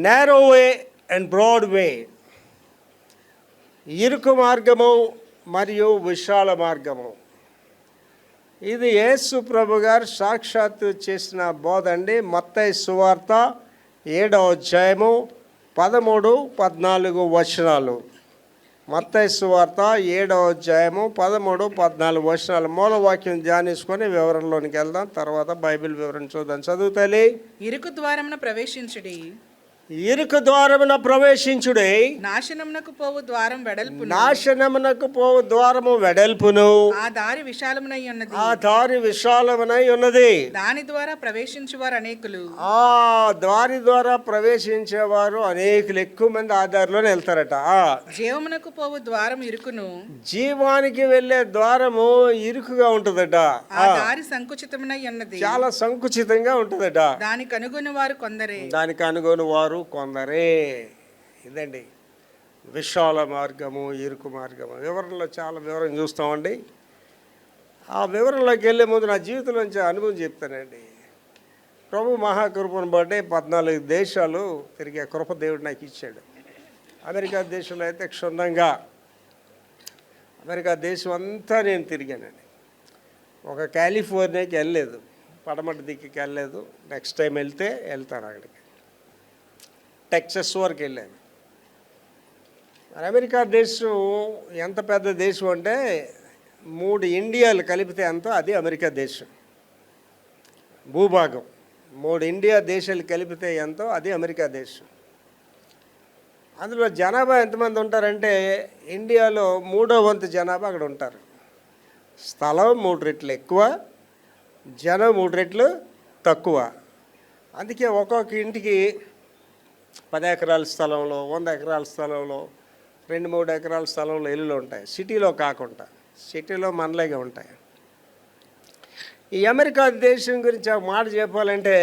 Narrow way and broad వే, ఇరుకు మార్గము మరియు విశాల మార్గము. ఇది యేసు ప్రభు గారు సాక్షాత్తు చేసిన బోధ అండి. మత్తయి సువార్త 7వ అధ్యాయము 13, 14 వచనాలు. మత్తయి సువార్త 7వ అధ్యాయము 13, 14 వచనాలు. మూలవాక్యం ధ్యానించుకొని వివరంలోనికి వెళ్దాం. తర్వాత బైబిల్ వివరణ చూద్దాం. చదువుతాలి. ఇరుకు ద్వారమున ప్రవేశించుడి, ఇరుకు ద్వారమున ప్రవేశించుడి, నాశనమునకు పోవు ద్వారం వెడల్పును, నాశనమునకు పోవు ద్వారము వెడల్పును, ఆ దారి విశాలమునై ఉన్నది, ఆ దారి విశాలమునై ఉన్నది, దాని ద్వారా ప్రవేశించువారు అనేకులు, ఆ దారి ద్వారా ప్రవేశించేవారు అనేకులు. ఎక్కువ మంది ఆ దారిలోనే వెళ్తారట. జీవమునకు పోవు ద్వారం ఇరుకును, జీవానికి వెళ్ళే ద్వారము ఇరుకుగా ఉంటుందట. ఆ దారి సంకుచితమునై ఉన్నది, చాలా సంకుచితంగా ఉంటుందట. దానికి అనుగుని వారు కొందరే, దానికి అనుగుని వారు కొందరే. ఇదండి విశాల మార్గము, ఇరుకు మార్గము. వివరణలో చాలా వివరం చూస్తామండి. ఆ వివరణలోకి వెళ్ళే ముందు నా జీవితంలోంచి అనుభవం చెప్తానండి. ప్రభు మహాకృపను బట్టి 14 దేశాలు తిరిగే కృప దేవుడు నాకు ఇచ్చాడు. అమెరికా దేశంలో అయితే క్షుణ్ణంగా అమెరికా దేశం అంతా నేను తిరిగానండి. ఒక కాలిఫోర్నియాకి వెళ్ళలేదు, పడమటి దిక్కుకి వెళ్ళలేదు. నెక్స్ట్ టైం వెళ్తాను అక్కడికి. టెక్సస్ వరకు వెళ్ళాను. అమెరికా దేశం ఎంత పెద్ద దేశం అంటే 3 ఇండియాలు కలిపితే ఎంతో అది అమెరికా దేశం. భూభాగం 3 ఇండియా దేశాలు కలిపితే ఎంతో అది అమెరికా దేశం. అందులో జనాభా ఎంతమంది ఉంటారంటే ఇండియాలో 3వ వంతు జనాభా అక్కడ ఉంటారు. స్థలం 3 రెట్లు ఎక్కువ, జనం 3 రెట్లు తక్కువ. అందుకే ఒక్కొక్క ఇంటికి 10 ఎకరాల స్థలంలో, 100 ఎకరాల స్థలంలో, 2-3 ఎకరాల స్థలంలో ఇల్లులు ఉంటాయి. సిటీలో కాకుండా, సిటీలో మనలాగే ఉంటాయి. ఈ అమెరికా దేశం గురించి ఒక మాట చెప్పాలంటే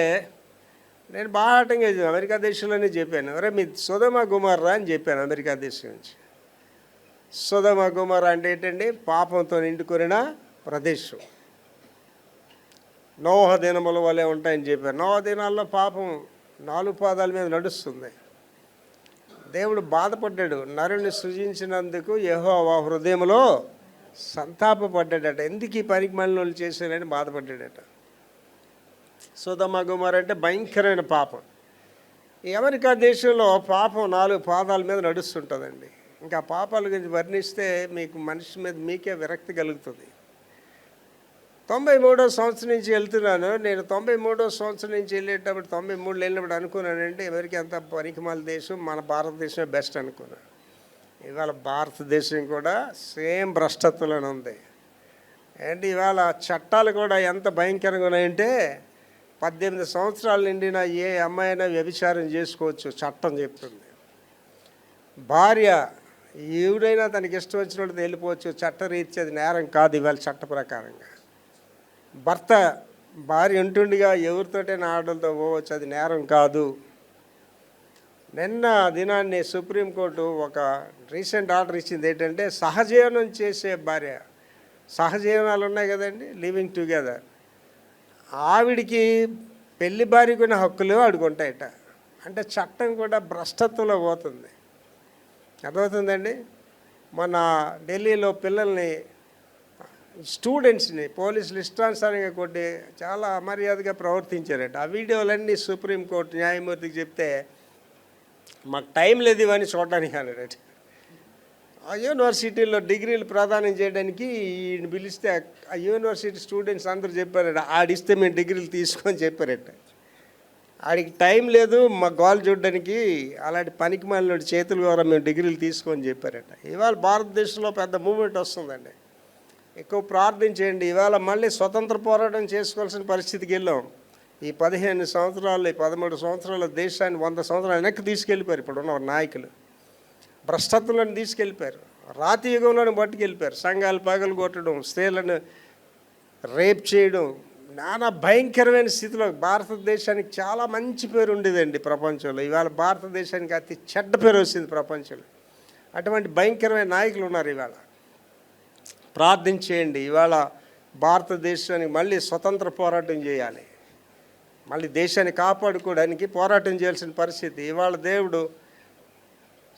నేను బాహాటంగా అమెరికా దేశంలోనే చెప్పాను. అరే మీ సొదొమ గొమొర్రా అని చెప్పాను అమెరికా దేశం నుంచి. సొదొమ గొమొర్రా అంటే ఏంటండి? పాపంతో నిండుకొనిన ప్రదేశం. నోహ దినముల వలె ఉంటాయని చెప్పారు. నోహ దినాల్లో పాపం 4 పాదాల మీద నడుస్తుంది. దేవుడు బాధపడ్డాడు. నరుని సృజించినందుకు యెహోవా హృదయంలో సంతాపపడ్డాడట. ఎందుకు ఈ పనికి మళ్ళీ చేశారని బాధపడ్డాడట. సొదొమ గొమొర్రా అంటే భయంకరమైన పాపం. ఈ అమెరికా దేశంలో పాపం 4 పాదాల మీద నడుస్తుంటుందండి. ఇంకా పాపాల గురించి వర్ణిస్తే మీకు మనిషి మీద మీకే విరక్తి కలుగుతుంది. 93వ సంవత్సరం నుంచి వెళ్తున్నాను. నేను 93వ సంవత్సరం నుంచి వెళ్ళేటప్పుడు 93లో వెళ్ళినప్పుడు అనుకున్నానండి అమెరికా అంత పనికిమాల దేశం, మన భారతదేశమే బెస్ట్ అనుకున్నాను. ఇవాళ భారతదేశం కూడా సేమ్ భ్రష్టత్వంలోనే ఉంది. అండ్ ఇవాళ చట్టాలు కూడా ఎంత భయంకరంగా ఉన్నాయంటే 18 సంవత్సరాలు నిండిన ఏ అమ్మాయి అయినా వ్యభిచారం చేసుకోవచ్చు చట్టం చెప్తుంది. భార్య ఎవడైనా తనకి ఇష్టం వచ్చినట్టు వెళ్ళిపోవచ్చు, చట్టరీత్యా అది నేరం కాదు ఇవాళ చట్ట ప్రకారంగా. భర్త భార్య ఉంటుండగా ఎవరితోటైనా ఆడలతో పోవచ్చు, అది నేరం కాదు. నిన్న దినాన్ని సుప్రీంకోర్టు ఒక రీసెంట్ ఆర్డర్ ఇచ్చింది. ఏంటంటే సహజీవనం చేసే భార్య, సహజీవనాలు ఉన్నాయి కదండి, లివింగ్ టుగెదర్, ఆవిడికి పెళ్లి భార్యకున్న హక్కులు అడుగుంటాయట. అంటే చట్టం కూడా భ్రష్టత్వంలో పోతుంది. అర్థమవుతుందండి. మన ఢిల్లీలో పిల్లల్ని, స్టూడెంట్స్ని పోలీసులు ఇష్టానుసారంగా కొట్టి చాలా అమర్యాదగా ప్రవర్తించారట. ఆ వీడియోలన్నీ సుప్రీంకోర్టు న్యాయమూర్తికి చెప్తే మాకు టైం లేదు ఇవన్నీ చూడడానికి అన్నాడట. ఆ యూనివర్సిటీలో డిగ్రీలు ప్రదానం చేయడానికి ఈయన పిలిస్తే ఆ యూనివర్సిటీ స్టూడెంట్స్ అందరూ చెప్పారట ఆడిస్తే మేము డిగ్రీలు తీసుకొని చెప్పారట. ఆడికి టైం లేదు మా గోల్ చూడడానికి, అలాంటి పనికి మాలిన చేతుల ద్వారా మేము డిగ్రీలు తీసుకొని చెప్పారట. ఇవాళ భారతదేశంలో పెద్ద మూమెంట్ వస్తుందండి. ఎక్కువ ప్రార్థించేయండి. ఇవాళ మళ్ళీ స్వతంత్ర పోరాటం చేసుకోవాల్సిన పరిస్థితికి వెళ్ళాం. ఈ 15 సంవత్సరాలు, 13 సంవత్సరాల దేశాన్ని 100 సంవత్సరాలు వెనక్కి తీసుకెళ్ళిపోయారు. ఇప్పుడు ఉన్న నాయకులు భ్రష్టత్వంలోని తీసుకెళ్ళిపోయారు. రాతి యుగంలోని పట్టుకెళ్ళిపోయారు. సంఘాలు పగలు కొట్టడం, స్త్రీలను రేప్ చేయడం, నానా భయంకరమైన స్థితిలో. భారతదేశానికి చాలా మంచి పేరు ఉండేదండి ప్రపంచంలో. ఇవాళ భారతదేశానికి అతి చెడ్డ పేరు వచ్చింది ప్రపంచంలో. అటువంటి భయంకరమైన నాయకులు ఉన్నారు. ఇవాళ ప్రార్థించేయండి. ఇవాళ భారతదేశానికి మళ్ళీ స్వతంత్ర పోరాటం చేయాలి. మళ్ళీ దేశాన్ని కాపాడుకోవడానికి పోరాటం చేయాల్సిన పరిస్థితి. ఇవాళ దేవుడు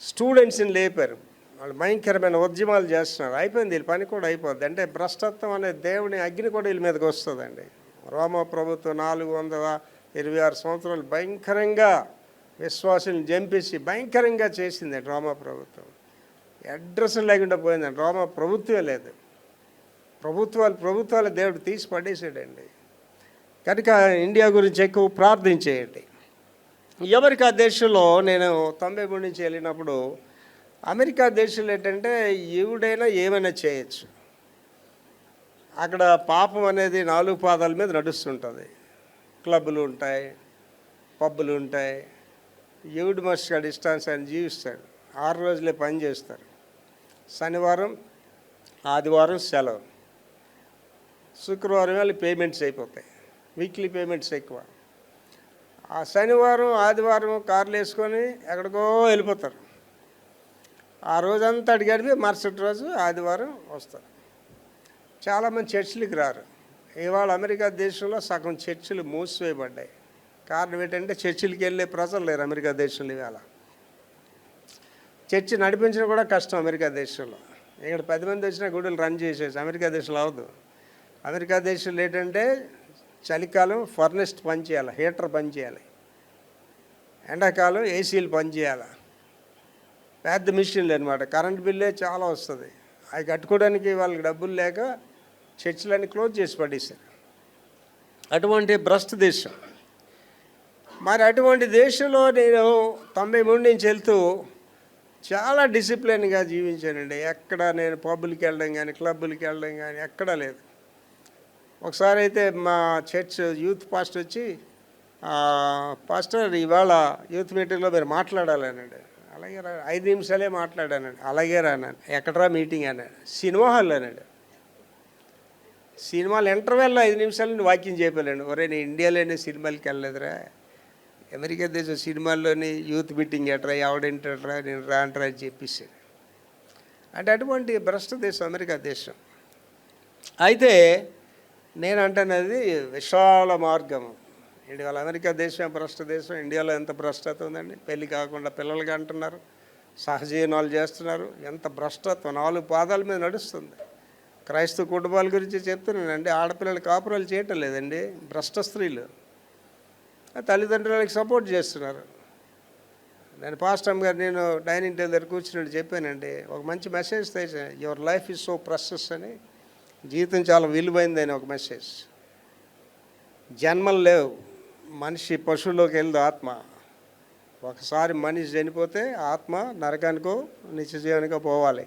స్టూడెంట్స్ని లేపారు, వాళ్ళు భయంకరమైన ఉద్యమాలు చేస్తున్నారు. అయిపోయింది, వీళ్ళ పని కూడా అయిపోద్ది. అంటే భ్రష్టత్వం అనే దేవుని అగ్ని కూడా వీళ్ళ మీదకి వస్తుందండి. రోమా ప్రభుత్వం 426 సంవత్సరాలు భయంకరంగా విశ్వాసులను చంపేసి భయంకరంగా చేసిందండి రోమా ప్రభుత్వం. అడ్రస్ లేకుండా పోయిందండి. రోమా ప్రభుత్వమే లేదు, ప్రభుత్వాలు దేవుడు తీసి పడేసాడండి. కనుక ఇండియా గురించి ఎక్కువ ప్రార్థించేయండి. అమెరికా దేశంలో నేను 93 నుంచి వెళ్ళినప్పుడు, అమెరికా దేశంలో ఏంటంటే ఎవడైనా ఏమైనా చేయొచ్చు. అక్కడ పాపం అనేది 4 పాదాల మీద నడుస్తుంటుంది. క్లబ్బులు ఉంటాయి, పబ్బులు ఉంటాయి. ఎవడు మనిషిగాడు ఇష్టానుసారం జీవిస్తాడు. 6 రోజులే పని చేస్తారు. శనివారం ఆదివారం సెలవు, శుక్రవారం వెళ్ళి పేమెంట్స్ అయిపోతాయి. వీక్లీ పేమెంట్స్ ఎక్కువ. ఆ శనివారం ఆదివారం కార్లు వేసుకొని ఎక్కడికో వెళ్ళిపోతారు. ఆ రోజంతా అడిగాడిపి మరుసటి రోజు ఆదివారం వస్తారు. చాలామంది చర్చిలకి రారు. ఇవాళ అమెరికా దేశంలో సగం చర్చిలు మూసివేయబడ్డాయి. కారణం ఏంటంటే చర్చిలకి వెళ్ళే ప్రజలు లేరు అమెరికా దేశంలో. ఇవాళ చర్చి నడిపించడం కూడా కష్టం అమెరికా దేశంలో. ఇక్కడ 10 మంది వచ్చినా గుడులు రన్ చేసేసి. అమెరికా దేశంలో అవదు. అమెరికా దేశంలో ఏంటంటే చలికాలం ఫర్నెస్ పనిచేయాలి, హీటర్ పనిచేయాలి. ఎండాకాలం ఏసీలు పనిచేయాలి. పెద్ద మిషన్లు అనమాట. కరెంట్ బిల్లే చాలా వస్తుంది. అవి కట్టుకోవడానికి వాళ్ళకి డబ్బులు లేక చర్చిలన్నీ క్లోజ్ చేసి పడేశారు. అటువంటి భ్రష్ట దేశం. మరి అటువంటి దేశంలో నేను 93 నుంచి వెళ్తూ చాలా డిసిప్లిన్గా జీవించానండి. ఎక్కడ నేను పబ్బులకి వెళ్ళడం కానీ క్లబ్బులకి వెళ్ళడం కానీ ఎక్కడా లేదు. ఒకసారి అయితే మా చర్చ్ యూత్ పాస్టర్ వచ్చి, పాస్టర్ ఇవాళ యూత్ మీటింగ్లో మీరు మాట్లాడాలన్నాడు. అలాగే 5 నిమిషాలే మాట్లాడానండి. అలాగే రాన్నాను. ఎక్కడరా మీటింగ్ అన్నాడు. సినిమా హాల్ అన్నాడు. సినిమాలు ఇంటర్వెల్లో 5 నిమిషాలు వాక్యం చెప్పాలండి. ఒరే నేను ఇండియాలోనే సినిమాలకి వెళ్ళలేదురా, అమెరికా దేశం సినిమాల్లోని యూత్ మీటింగ్ ఎట్రా, ఎవడేంటరా, నేను రాంటరా అని చెప్పేసాడు. అంటే అటువంటి భ్రష్ట దేశం అమెరికా దేశం. అయితే నేను అంటున్నది విశాల మార్గం. ఇవాళ అమెరికా దేశం భ్రష్ట దేశం. ఇండియాలో ఎంత భ్రష్టత ఉందండి. పెళ్ళి కాకుండా పిల్లలకి అంటున్నారు, సహజీవనాలు చేస్తున్నారు. ఎంత భ్రష్టత్వం 4 పాదాల మీద నడుస్తుంది. క్రైస్తవ కుటుంబాల గురించి చెప్తున్నానండి. ఆడపిల్లలు కాపురాలు చేయటం లేదండి, భ్రష్ట స్త్రీలు. తల్లిదండ్రులకి సపోర్ట్ చేస్తున్నారు. నేను పాస్టర్ గారు నేను డైనింగ్ టేబుల్ దగ్గర కూర్చున్నట్టు చెప్పానండి. ఒక మంచి మెసేజ్ తెచ్చాను, your life is so precious అని. జీవితం చాలా విలువైందని ఒక మెసేజ్. జన్మలు లేవు, మనిషి పశువులోకి వెళ్ళదు ఆత్మ. ఒకసారి మనిషి చనిపోతే ఆత్మ నరకానికో నిత్య జీవనికో పోవాలి.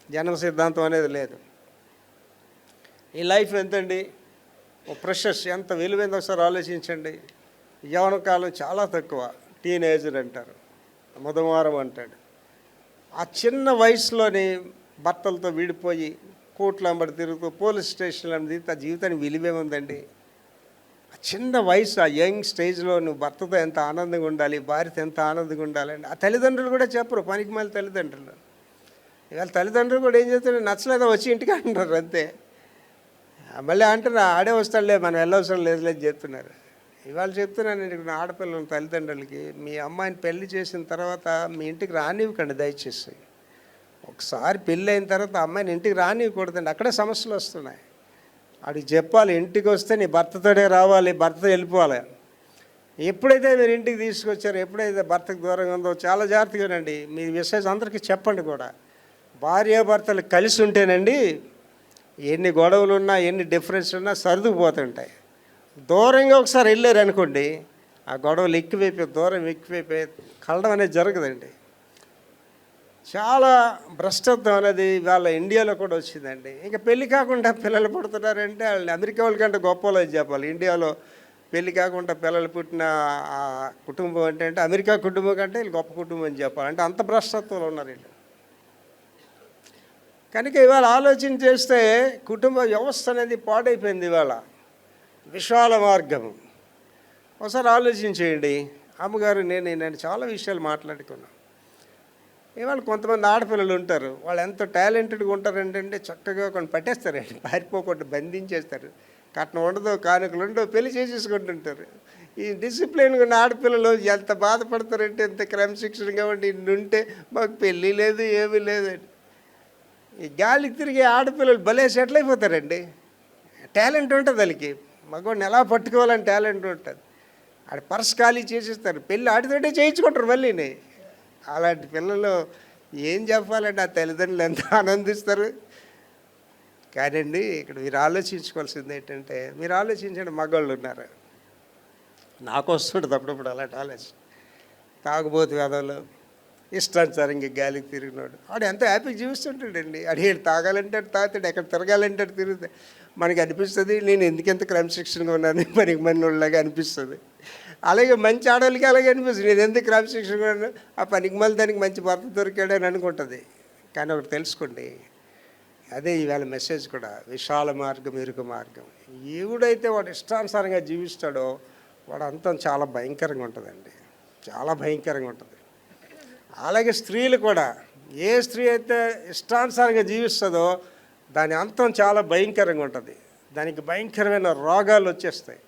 జన్మ సిద్ధాంతం అనేది లేదు. ఈ లైఫ్ ఎంతండి, ఓ ప్రెషస్ ఎంత విలువైందో ఒకసారి ఆలోచించండి. యవ్వన కాలం చాలా తక్కువ. టీనేజర్ అంటారు, ముదమారం అంటాడు. ఆ చిన్న వయసులోని భర్తలతో విడిపోయి కోర్టులు అంబడి తిరుగుతూ పోలీస్ స్టేషన్లు అంబడి తిరుగుతూ ఆ జీవితానికి విలువేముందండి. ఆ చిన్న వయసు, ఆ యంగ్ స్టేజ్లో నువ్వు భర్తతో ఎంత ఆనందంగా ఉండాలి, భార్యతో ఎంత ఆనందంగా ఉండాలండి. ఆ తల్లిదండ్రులు కూడా చెప్పరు, పనికి మళ్ళీ తల్లిదండ్రులు. ఇవాళ తల్లిదండ్రులు కూడా ఏం చేస్తారు, నచ్చలేదో వచ్చి ఇంటికి అంటున్నారు అంతే. మళ్ళీ అంటున్నా ఆడే వస్తాడులే, మనం వెళ్ళవసరం లేదులే అని చెప్తున్నారు. ఇవాళ చెప్తున్నాను నేను ఆడపిల్లల తల్లిదండ్రులకి, మీ అమ్మాయిని పెళ్లి చేసిన తర్వాత మీ ఇంటికి రానివ్వకండి దయచేసి. ఒకసారి పెళ్ళి అయిన తర్వాత అమ్మాయిని ఇంటికి రానివ్వకూడదండి. అక్కడే సమస్యలు వస్తున్నాయి. వాడికి చెప్పాలి, ఇంటికి వస్తే నీ భర్తతోనే రావాలి, భర్తతో వెళ్ళిపోవాలి. ఎప్పుడైతే మీరు ఇంటికి తీసుకొచ్చారో, ఎప్పుడైతే భర్తకు దూరంగా ఉందో చాలా జాగ్రత్తగానండి. మీ మెసేజ్ అందరికీ చెప్పండి కూడా. భార్యాభర్తలు కలిసి ఉంటేనండి ఎన్ని గొడవలు ఉన్నా ఎన్ని డిఫరెన్స్ ఉన్నా సర్దుకుపోతుంటాయి. దూరంగా ఒకసారి వెళ్ళారు అనుకోండి, ఆ గొడవలు ఎక్కువైపోయి దూరం ఎక్కువైపోయి కలడం అనేది జరగదండి. చాలా భ్రష్టత్వం అనేది వాళ్ళ ఇండియాలో కూడా వచ్చిందండి. ఇంకా పెళ్ళి కాకుండా పిల్లలు పుడుతున్నారంటే వాళ్ళు అమెరికా వాళ్ళకంటే గొప్ప వాళ్ళని చెప్పాలి. ఇండియాలో పెళ్ళి కాకుండా పిల్లలు పుట్టిన కుటుంబం అంటే అమెరికా కుటుంబం కంటే వీళ్ళు గొప్ప కుటుంబం అని చెప్పాలి. అంటే అంత భ్రష్టత్వంలో ఉన్నారు వీళ్ళు. కనుక ఇవాళ ఆలోచన చేస్తే కుటుంబ వ్యవస్థ అనేది పాడైపోయింది. ఇవాళ విశాల మార్గం. ఒకసారి ఆలోచించేయండి. అమ్మగారు నేను చాలా విషయాలు మాట్లాడుకున్నాను. ఇవాళ కొంతమంది ఆడపిల్లలు ఉంటారు, వాళ్ళు ఎంత టాలెంటెడ్గా ఉంటారంటే చక్కగా కొన్ని పట్టేస్తారండి, పారిపోకుండా బంధించేస్తారు. కట్నం ఉండదు, కానుకలు ఉండవు, పెళ్లి చేసేసుకుంటుంటారు. ఈ డిసిప్లిన్ ఉన్న ఆడపిల్లలు ఎంత బాధపడతారంటే, ఎంత క్రమశిక్షణగా ఉండి ఇన్ని ఉంటే మాకు పెళ్ళి లేదు, ఏమీ లేదండి. ఈ గాలికి తిరిగే ఆడపిల్లలు భలే సెటిల్ అయిపోతారండి. టాలెంట్ ఉంటుంది వాళ్ళకి, మగవాడిని ఎలా పట్టుకోవాలని టాలెంట్ ఉంటుంది. ఆడ పర్స్ ఖాళీ చేసేస్తారు, పెళ్ళి ఆడితోటే చేయించుకుంటారు మళ్ళీని. అలాంటి పిల్లలు ఏం చెప్పాలండి, ఆ తల్లిదండ్రులు ఎంత ఆనందిస్తారు. కానండి ఇక్కడ మీరు ఆలోచించుకోవాల్సింది ఏంటంటే, మీరు ఆలోచించండి, మగవాళ్ళు ఉన్నారు, నాకు వస్తుంటుంది అప్పుడప్పుడు అలాంటి ఆలోచన. తాగుబోతు వెధవలు, ఇష్టానుసారంగా గాలికి తిరిగినాడు ఆడు ఎంత హ్యాపీగా జీవిస్తుంటాడండి. అడిగాడు తాగాలంటే తాగుతాడు, ఎక్కడ తిరగాలంటే తిరుగుతాడు. మనకి అనిపిస్తుంది నేను ఎందుకెంత క్రమశిక్షణగా ఉన్నాను, మరి మనలాగా అనిపిస్తుంది. అలాగే మంచి ఆడవాళ్ళకి అలాగే అనిపిస్తుంది, నేను ఎందుకు క్రమశిక్షణగా ఉన్నాను, ఆ పనికి మళ్ళీ దానికి మంచి భర్త దొరికాడని అనుకుంటుంది. కానీ ఒకటి తెలుసుకోండి, అదే ఈవేళ మెసేజ్ కూడా, విశాల మార్గం ఇరుకు మార్గం. ఎవడైతే వాడు ఇష్టానుసారంగా జీవిస్తాడో వాడు అంతం చాలా భయంకరంగా ఉంటుందండి, చాలా భయంకరంగా ఉంటుంది. అలాగే స్త్రీలు కూడా, ఏ స్త్రీ అయితే ఇష్టానుసారంగా జీవిస్తుందో దాని అంతం చాలా భయంకరంగా ఉంటుంది. దానికి భయంకరమైన రోగాలు వచ్చేస్తాయి.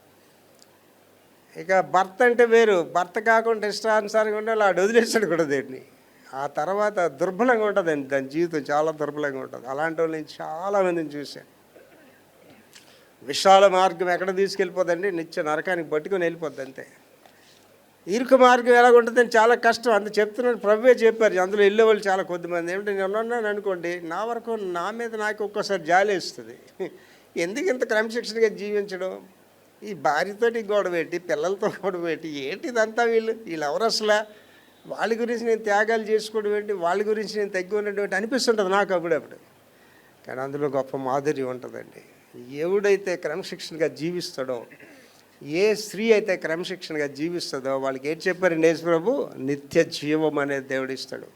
ఇక భర్త అంటే వేరు, భర్త కాకుండా ఇష్టానుసారంగా ఉండాలి, ఆడు వదిలేస్తాడు కూడా దేన్ని. ఆ తర్వాత దుర్బలంగా ఉంటుందండి, దాని జీవితం చాలా దుర్బలంగా ఉంటుంది. అలాంటి వాళ్ళు నేను చాలామందిని చూశాను. విశాల మార్గం ఎక్కడ తీసుకెళ్ళిపోద్దండి, నిత్య నరకానికి పట్టుకొని వెళ్ళిపోద్ది అంతే. ఇరుకు మార్గం ఎలాగుంటుందని చాలా కష్టం, అంత చెప్తున్నాను, ప్రభువే చెప్పారు. అందులో వెళ్ళే వాళ్ళు చాలా కొద్దిమంది. ఏమిటంటే నేను ఉన్నాను అనుకోండి, నా వరకు నా మీద నాకు ఒక్కోసారి జాలి వేస్తుంది. ఎందుకు ఇంత క్రమశిక్షణగా జీవించడం, ఈ భార్యతోటి గొడవ పెట్టి, పిల్లలతో గొడవ పెట్టి, ఏంటి ఇదంతా, వీళ్ళు ఎవరు అసలు, వాళ్ళ గురించి నేను త్యాగాలు చేసుకోవడం ఏంటి, వాళ్ళ గురించి నేను తగ్గి ఉన్నటువంటి అనిపిస్తుంటుంది నాకు అప్పుడప్పుడు. కానీ అందులో గొప్ప మాధుర్యం ఉంటుందండి. ఎవడైతే క్రమశిక్షణగా జీవిస్తాడో, ఏ స్త్రీ అయితే క్రమశిక్షణగా జీవిస్తుందో వాళ్ళకి ఏం చెప్పారండి యేసు ప్రభు, నిత్య జీవం అనేది దేవుడు ఇస్తాడు.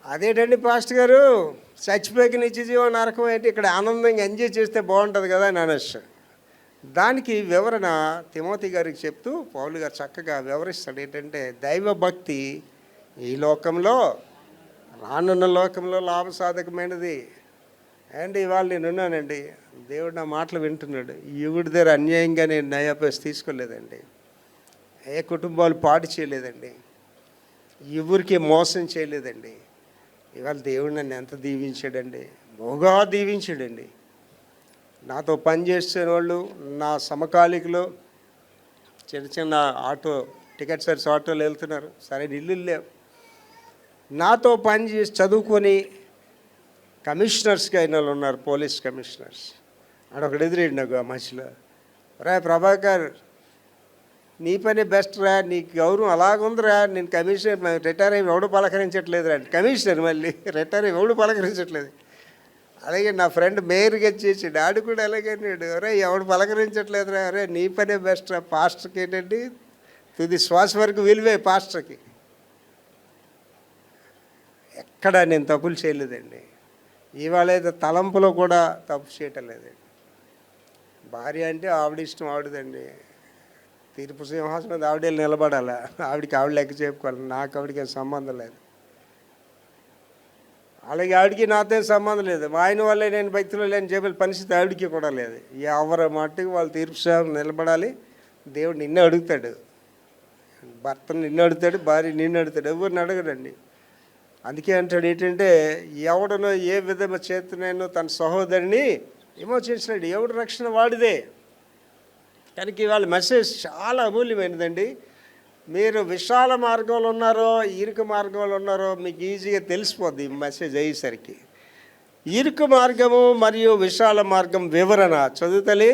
అదేంటండి పాస్టర్ గారు, చచ్చిపోయాక నిత్య జీవం నరకం ఏంటి, ఇక్కడ ఆనందంగా ఎంజాయ్ చేస్తే బాగుంటుంది కదా అని అనొచ్చు. దానికి వివరణ తిమోతి గారికి చెప్తూ పౌలు గారు చక్కగా వివరిస్తాడు. ఏంటంటే దైవభక్తి ఈ లోకంలో, రానున్న లోకంలో లాభసాధకమైనది. అండ్ ఇవాళ నేను ఉన్నానండి, దేవుడు నా మాటలు వింటున్నాడు. ఎవరి దగ్గర అన్యాయంగా నేను నయాపేసి తీసుకోలేదండి, ఏ కుటుంబాలు పాడు చేయలేదండి, ఎవరికి మోసం చేయలేదండి. ఇవాళ దేవుడు నన్ను ఎంత దీవించాడండి, బహుగా దీవించాడండి. నాతో పనిచేసే వాళ్ళు, నా సమకాలికులు, చిన్న చిన్న ఆటో టికెట్ సర్వీస్ ఆటోలు వెళ్తున్నారు, సరైన ఇల్లు లేవు. నాతో పనిచేసి చదువుకొని కమిషనర్స్గా అయిన వాళ్ళు ఉన్నారు, పోలీస్ కమిషనర్స్. ఆడొకడు ఎదురేడు నాకు ఆ మధ్యలో, రా ప్రభాకర్ నీ పని బెస్ట్ రా, నీకు గౌరవం అలాగుందిరా, నేను కమిషనర్ రిటైర్ అయ్యి ఎవడు పలకరించట్లేదు రా. కమిషనర్ మళ్ళీ రిటైర్ అయ్యి ఎవడు పలకరించట్లేదు. అలాగే నా ఫ్రెండ్ మేయర్గా చేసాడు, ఆడు కూడా అలాగే అన్నాడు, అరే ఎవడు పలకరించట్లేదు రా, అరే నీ పనే బెస్ట్ రా. పాస్టర్కి ఏంటండి తుది శ్వాస వరకు విలువే పాస్టర్కి. ఎక్కడ నేను తప్పులు చేయలేదండి, ఇవాళ అయితే తలంపులో కూడా తప్పు చేయటం లేదండి. భార్య అంటే ఆవిడ ఇష్టం ఆవిడదండి, తీర్పు సింహాసనం ఆవిడే నిలబడాలి, ఆవిడకి ఆవిడ లెక్క చెప్పుకోవాలి, నాకు ఆవిడకి సంబంధం లేదు. అలాగే ఆవిడకి నాతో సంబంధం లేదు, ఆయన వల్లే నేను భక్తిలో లేని చెప్పే పరిస్థితి ఆవిడకి కూడా లేదు. ఎవరి మట్టుకు వాళ్ళు తీర్పు సింహాసనం నిలబడాలి. దేవుడు నిన్నే అడుగుతాడు, భర్తను నిన్ను అడుగుతాడు, భార్య నిన్ను అడుగుతాడు, ఎవరిని అడగడండి. అందుకే అంటాడు ఏంటంటే, ఎవడనో ఏ విధమ చేతనైనా తన సహోదరిని విమోచించినాడు, ఎవడు రక్షణ వాడిదే. కనుక ఇవాళ మెసేజ్ చాలా అమూల్యమైనదండి. మీరు విశాల మార్గంలో ఉన్నారో ఇరుకు మార్గంలో ఉన్నారో మీకు ఈజీగా తెలిసిపోద్ది ఈ మెసేజ్ అయ్యేసరికి. ఇరుకు మార్గము మరియు విశాల మార్గం వివరణ చదువుతలే.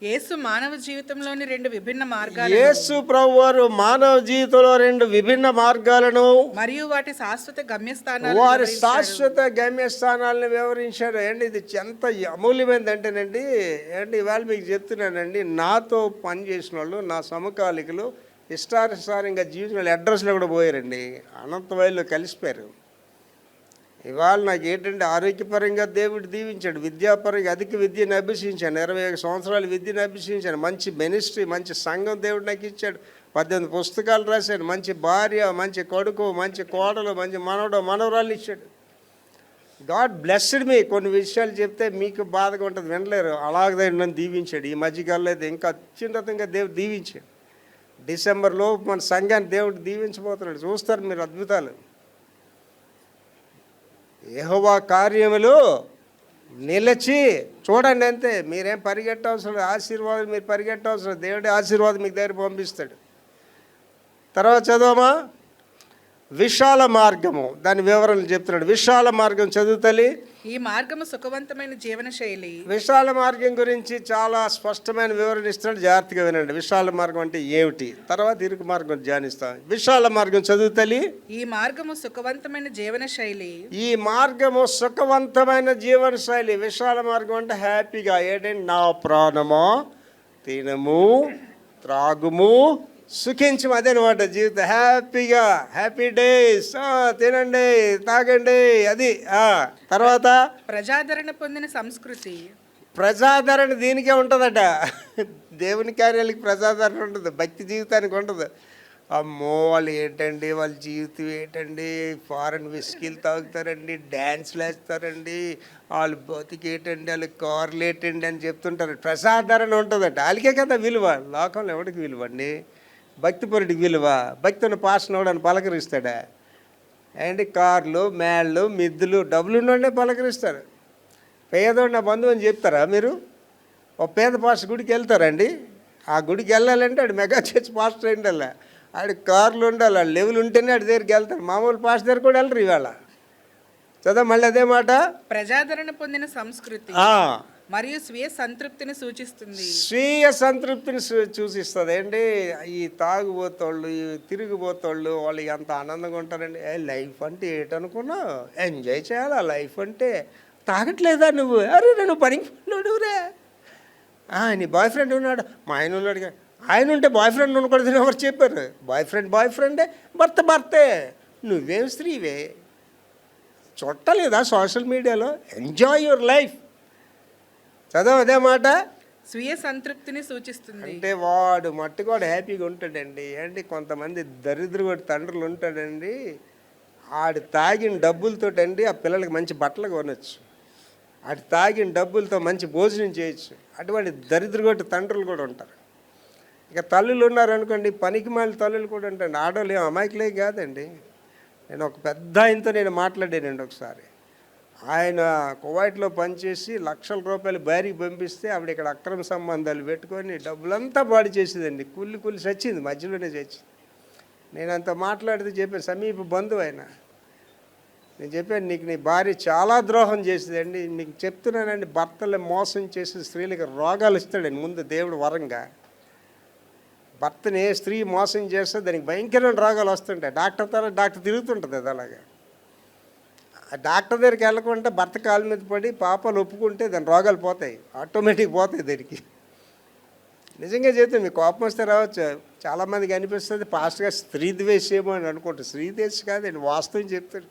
యేసు మానవ జీవితంలోని రెండు విభిన్న మార్గాలు, యేసు ప్రభువారు మానవ జీవితంలో రెండు విభిన్న మార్గాలను మరియు వాటి శాశ్వత గమ్యస్థానాలు, వారి శాశ్వత గమ్యస్థానాలను వివరించారు. ఏంటి ఇది ఎంత అమూల్యమైనది అంటేనండి, ఏంటి ఇవాళ మీకు చెప్తున్నానండి, నాతో పనిచేసిన వాళ్ళు, నా సమకాలికులు ఇష్టానుసారంగా జీవించిన వాళ్ళు అడ్రస్లో కూడా పోయారండి, అనంతవైలో కలిసిపోయారు. ఇవాళ నాకు ఏంటంటే ఆరోగ్యపరంగా దేవుడు దీవించాడు, విద్యాపరంగా అధిక విద్యను అభ్యసించాను, 21 సంవత్సరాలు విద్యను అభ్యసించాను, మంచి మినిస్ట్రీ, మంచి సంఘం దేవుడు నాకు ఇచ్చాడు, 18 పుస్తకాలు రాశాడు, మంచి భార్య, మంచి కొడుకు, మంచి కోడలు, మంచి మనవడు మనవరాలు ఇచ్చాడు. గాడ్ బ్లెస్డ్ మీ. కొన్ని విషయాలు చెప్తే మీకు బాధగా ఉంటుంది, వినలేరు. అలాగే నన్ను దీవించాడు. ఈ మధ్యకాలంలో అయితే ఇంకా అత్యున్నతంగా దేవుడు దీవించాడు. డిసెంబర్లో మన సంఘాన్ని దేవుడు దీవించబోతున్నాడు. చూస్తారు మీరు అద్భుతాలు. యెహోవా కార్యములు నిలిచి చూడండి అంతే. మీరేం పరిగెట్టవసరం లేదు. ఆశీర్వాదం మీరు పరిగెట్టవసరం. దేవుడి ఆశీర్వాదం మీకు దగ్గర పంపిస్తాడు. తర్వాత చదవమా, విశాల మార్గము, దాని వివరణలు చెప్తున్నాడు. విశాల మార్గం చదువుతలి. ఈ మార్గము సుఖవంతమైన జీవన శైలి. విశాల మార్గం గురించి చాలా స్పష్టమైన వివరణ ఇస్తున్నాడు. జాగ్రత్తగా వినండి. విశాల మార్గం అంటే ఏమిటి, తర్వాత ఇరుకు మార్గం ధ్యానిస్తాం. విశాల మార్గం చదువుతలి. ఈ మార్గము సుఖవంతమైన జీవన శైలి. ఈ మార్గము సుఖవంతమైన జీవన శైలి. విశాల మార్గం అంటే హ్యాపీగా, ఏంటంటే నా ప్రాణమో తినము త్రాగుము సుఖించము, అదేనమాట జీవితం. హ్యాపీగా, హ్యాపీ డేస్, తినండి తాగండి, అది. తర్వాత ప్రజాదరణ పొందిన సంస్కృతి. ప్రజాదరణ దీనికే ఉంటుందట. దేవుని కార్యాలకి ప్రజాదరణ ఉంటుంది, భక్తి జీవితానికి ఉంటుంది. అమ్మో వాళ్ళు ఏంటండి, వాళ్ళ జీవితం ఏంటండి, ఫారెన్ విస్కీలు తాగుతారండి, డ్యాన్స్లు వేస్తారండి, వాళ్ళు బతికేటండి, వాళ్ళు కార్లు ఏంటండి అని చెప్తుంటారు. ప్రజాదరణ ఉంటుందట. వాళ్ళకే కదా విలువ. లోకంలో ఎవరికి విలువ అండి? భక్తిపరుడికి విలువ. భక్తి ఉన్న పాస్టర్ని ఎవడని పలకరిస్తాడా అండి? కార్లు మేళ్ళు మిద్దులు డబ్బులు ఉన్నోడే పలకరిస్తారు. పేదోడు నా బంధువు అని చెప్తారా మీరు? ఒక పేద పాస్టర్ గుడికి వెళ్తారండి? ఆ గుడికి వెళ్ళాలంటే ఆడు మెగా చర్చ్ పాస్టర్ ఏంటల్లా, ఆడి కార్లు ఉండాలి, ఆడు లెవెల్ ఉంటేనే ఆడి దగ్గరికి వెళ్తారు. మామూలు పాస్టర్ దగ్గర కూడా వెళ్ళరు ఇవాళ. చదువు మళ్ళీ అదే మాట. ప్రజాదరణ పొందిన సంస్కృతి మరియు స్వీయ సంతృప్తిని సూచిస్తుంది. స్వీయ సంతృప్తిని సూచిస్తుంది ఏంటి? ఈ తాగుబోతోళ్ళు, ఈ తిరిగిపోతోళ్ళు వాళ్ళు ఎంత ఆనందంగా ఉంటారండి. లైఫ్ అంటే ఏంటనుకున్నా, ఎంజాయ్ చేయాలి. ఆ లైఫ్ అంటే తాగట్లేదా నువ్వు? అరే నేను పనికి రే. నీ బాయ్ ఫ్రెండ్ ఉన్నాడు, మా ఆయన ఉన్నాడు. ఆయన ఉంటే బాయ్ ఫ్రెండ్ ఉండకూడదని ఎవరు చెప్పారు? బాయ్ ఫ్రెండే, భర్తే. నువ్వేం స్త్రీవే, చుట్టలేదా సోషల్ మీడియాలో? Enjoy your life. చదవ అదే మాట. స్వీయ సంతృప్తిని సూచిస్తుంది అంటే వాడు మట్టు కూడా హ్యాపీగా ఉంటాడండి. ఏంటి కొంతమంది దరిద్రగొట్టి తండ్రులు ఉంటాడండి, ఆడు తాగిన డబ్బులతోటండి ఆ పిల్లలకి మంచి బట్టలు కొనొచ్చు, ఆడు తాగిన డబ్బులతో మంచి భోజనం చేయొచ్చు. అటువంటి దరిద్రగొట్టి తండ్రులు కూడా ఉంటారు. ఇక తల్లులు ఉన్నారనుకోండి, పనికి మాలిన తల్లులు కూడా ఉంటాయండి. ఆడవాళ్ళు ఏం అమాయకులే కాదండి. నేను ఒక పెద్ద ఆయనతో మాట్లాడానండి ఒకసారి. ఆయన కువైట్లో పనిచేసి లక్షల రూపాయలు భార్యకి పంపిస్తే ఆవిడ ఇక్కడ అక్రమ సంబంధాలు పెట్టుకొని డబ్బులంతా పాడు చేసేదండి. కుళ్ళి చచ్చింది, మధ్యలోనే చచ్చింది. నేను అంత మాట్లాడితే చెప్పాను, సమీప బంధువు ఆయన. నేను చెప్పాను, నీకు నీ భార్య చాలా ద్రోహం చేసేదండి. నీకు చెప్తున్నానండి, భర్తలు మోసం చేసి స్త్రీలకు రోగాలు ఇస్తాడండి ముందు దేవుడు వరంగా. భర్తని స్త్రీ మోసం చేస్తే దానికి భయంకరమైన రోగాలు వస్తుంటాయి. డాక్టర్ తిరుగుతుంటుంది అది అలాగా. ఆ డాక్టర్ దగ్గరికి వెళ్ళకుండా భర్త కాళ్ళ మీద పడి పాపాలు ఒప్పుకుంటే దాని రోగాలు పోతాయి, ఆటోమేటిక్ పోతాయి దానికి. నిజంగా చెప్తాను, మీకు కోపం వస్తే రావచ్చు. చాలామందికి అనిపిస్తుంది పాస్ట్గా స్త్రీ ద్వేషేమో అని అనుకుంటారు. స్త్రీ ద్వేషం కాదండి, వాస్తవం చెప్తాను,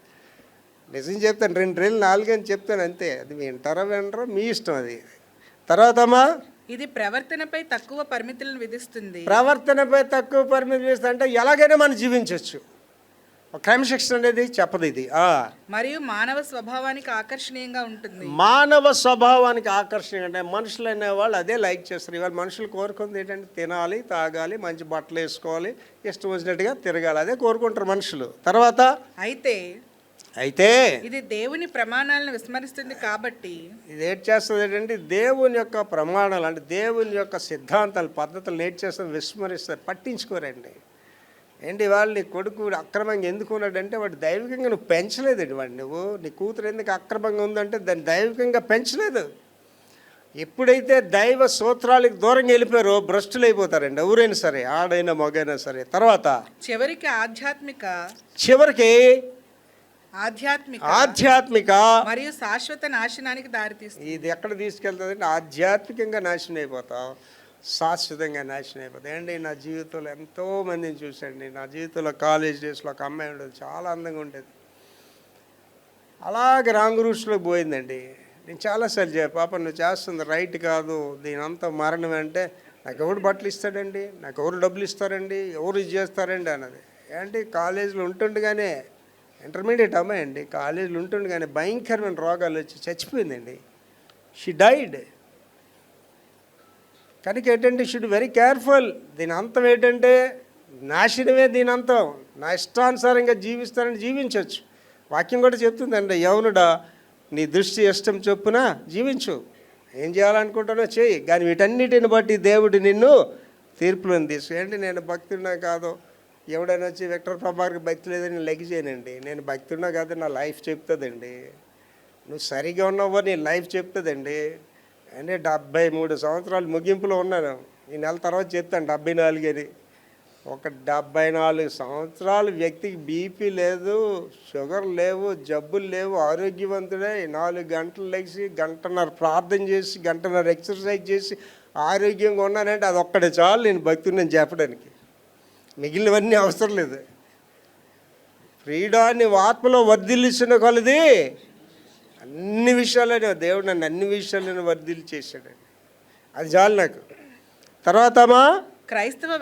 నిజం చెప్తాను. 2 రెళ్ళు 4 అని చెప్తాను అంతే. అది వింటారో వినరో మీ ఇష్టం. అది తర్వాతమ్మా, ఇది ప్రవర్తనపై తక్కువ పరిమితులను విధిస్తుంది. ప్రవర్తనపై తక్కువ పరిమితులు విధిస్తుంది అంటే ఎలాగైనా మనం జీవించవచ్చు. క్రమశిక్షణ అనేది చెప్పదు ఇది. మరియు మానవ స్వభావానికి ఆకర్షణీయంగా ఉంటుంది. మానవ స్వభావానికి ఆకర్షణీయంగా అంటే మనుషులు అనేవాళ్ళు అదే లైక్ చేస్తారు. ఇవాళ మనుషులు కోరుకుంది ఏంటంటే తినాలి, తాగాలి, మంచి బట్టలు వేసుకోవాలి, ఇష్టం వచ్చినట్టుగా తిరగాలి, అదే కోరుకుంటారు మనుషులు. తర్వాత అయితే ఇది దేవుని ప్రమాణాలను విస్మరిస్తుంది. కాబట్టి ఇది ఏం చేస్తుంది ఏంటంటే దేవుని యొక్క ప్రమాణాలు అంటే దేవుని యొక్క సిద్ధాంతాలు పద్ధతులు ఏం చేస్తుంది, విస్మరిస్తారు, పట్టించుకోరండి. ఏంటి వాళ్ళు నీ కొడుకు అక్రమంగా ఎందుకు ఉన్నాడంటే వాడు దైవికంగా నువ్వు పెంచలేదండి. వాడు నువ్వు నీ కూతురు ఎందుకు అక్రమంగా ఉందంటే దాన్ని దైవికంగా పెంచలేదు. ఎప్పుడైతే దైవ సూత్రాలకు దూరంగా వెళ్ళిపోయారో భ్రష్టులు అయిపోతారండి ఎవరైనా సరే, ఆడైనా మగైనా సరే. తర్వాత చివరికి ఆధ్యాత్మిక మరియు శాశ్వత నాశనానికి దారితీస్తుంది. ఇది ఎక్కడ తీసుకెళ్తుందంటే ఆధ్యాత్మికంగా నాశనం అయిపోతాం, శాశ్వతంగా నాశనం అయిపోతాయి. అండి నా జీవితంలో ఎంతోమందిని చూశాండి. నా జీవితంలో కాలేజ్ డేస్లో ఒక అమ్మాయి ఉండేది, చాలా అందంగా ఉండేది. అలాగే రాంగ్ రూట్స్లో పోయిందండి. నేను చాలాసార్లు చెప్పా, పాప నువ్వు చేస్తుంది రైట్ కాదు, దీని అంతా మరణం అంటే నాకు ఎవరు బట్టలు ఇస్తాడండి, నాకు ఎవరు డబ్బులు ఇస్తారండి, ఎవరు ఇది చేస్తారండి అన్నది. ఏంటి కాలేజీలో ఉంటుండగానే ఇంటర్మీడియట్ అమ్మాయి అండి, కాలేజీలో ఉంటుంది కానీ భయంకరమైన రోగాలు వచ్చి చచ్చిపోయిందండి. She died. కనుక ఏంటంటే షుడ్ వెరీ కేర్ఫుల్. దీని అంతం ఏంటంటే నాశనమే దీని అంతం. నా ఇష్టానుసారంగా జీవిస్తానని జీవించవచ్చు. వాక్యం కూడా చెప్తుందండి, యవనుడా నీ దృష్టి ఇష్టం చొప్పున జీవించు, ఏం చేయాలనుకుంటానో చేయి, కానీ వీటన్నిటిని బట్టి దేవుడు నిన్ను తీర్పులను తీసుకు. నేను భక్తున్నా కాదో, ఎవడైనా వచ్చి విక్టర్ ప్రభాకర్కి భక్తి లేదని నేను లెగ్ చేయనండి. నేను భక్తున్నా కాదు, నా లైఫ్ చెప్తుందండి. నువ్వు సరిగా ఉన్నావో నీ లైఫ్ చెప్తుందండి. అంటే 73 సంవత్సరాలు ముగింపులో ఉన్నాను. ఈ నెల తర్వాత చెప్తాను 74 అని. ఒక 74 సంవత్సరాల వ్యక్తికి బీపీ లేదు, షుగర్ లేవు, జబ్బులు లేవు, ఆరోగ్యవంతుడే. 4 గంటలు లెగిసి గంటన్నర ప్రార్థన చేసి గంటన్నర ఎక్సర్సైజ్ చేసి ఆరోగ్యంగా ఉన్నానంటే అది ఒక్కడే చాలు నేను భక్తుడిని చెప్పడానికి. మిగిలినవన్నీ అవసరం లేదు. ఫ్రీడాన్ని ఆత్మలో వర్ధిల్లిస్తున్న కొలది అన్ని విషయాలను దేవుడు నన్ను అన్ని విషయాలను వర్ధిల్లి చేశాడండి. అది చాలు నాకు. తర్వాత క్రైస్తవ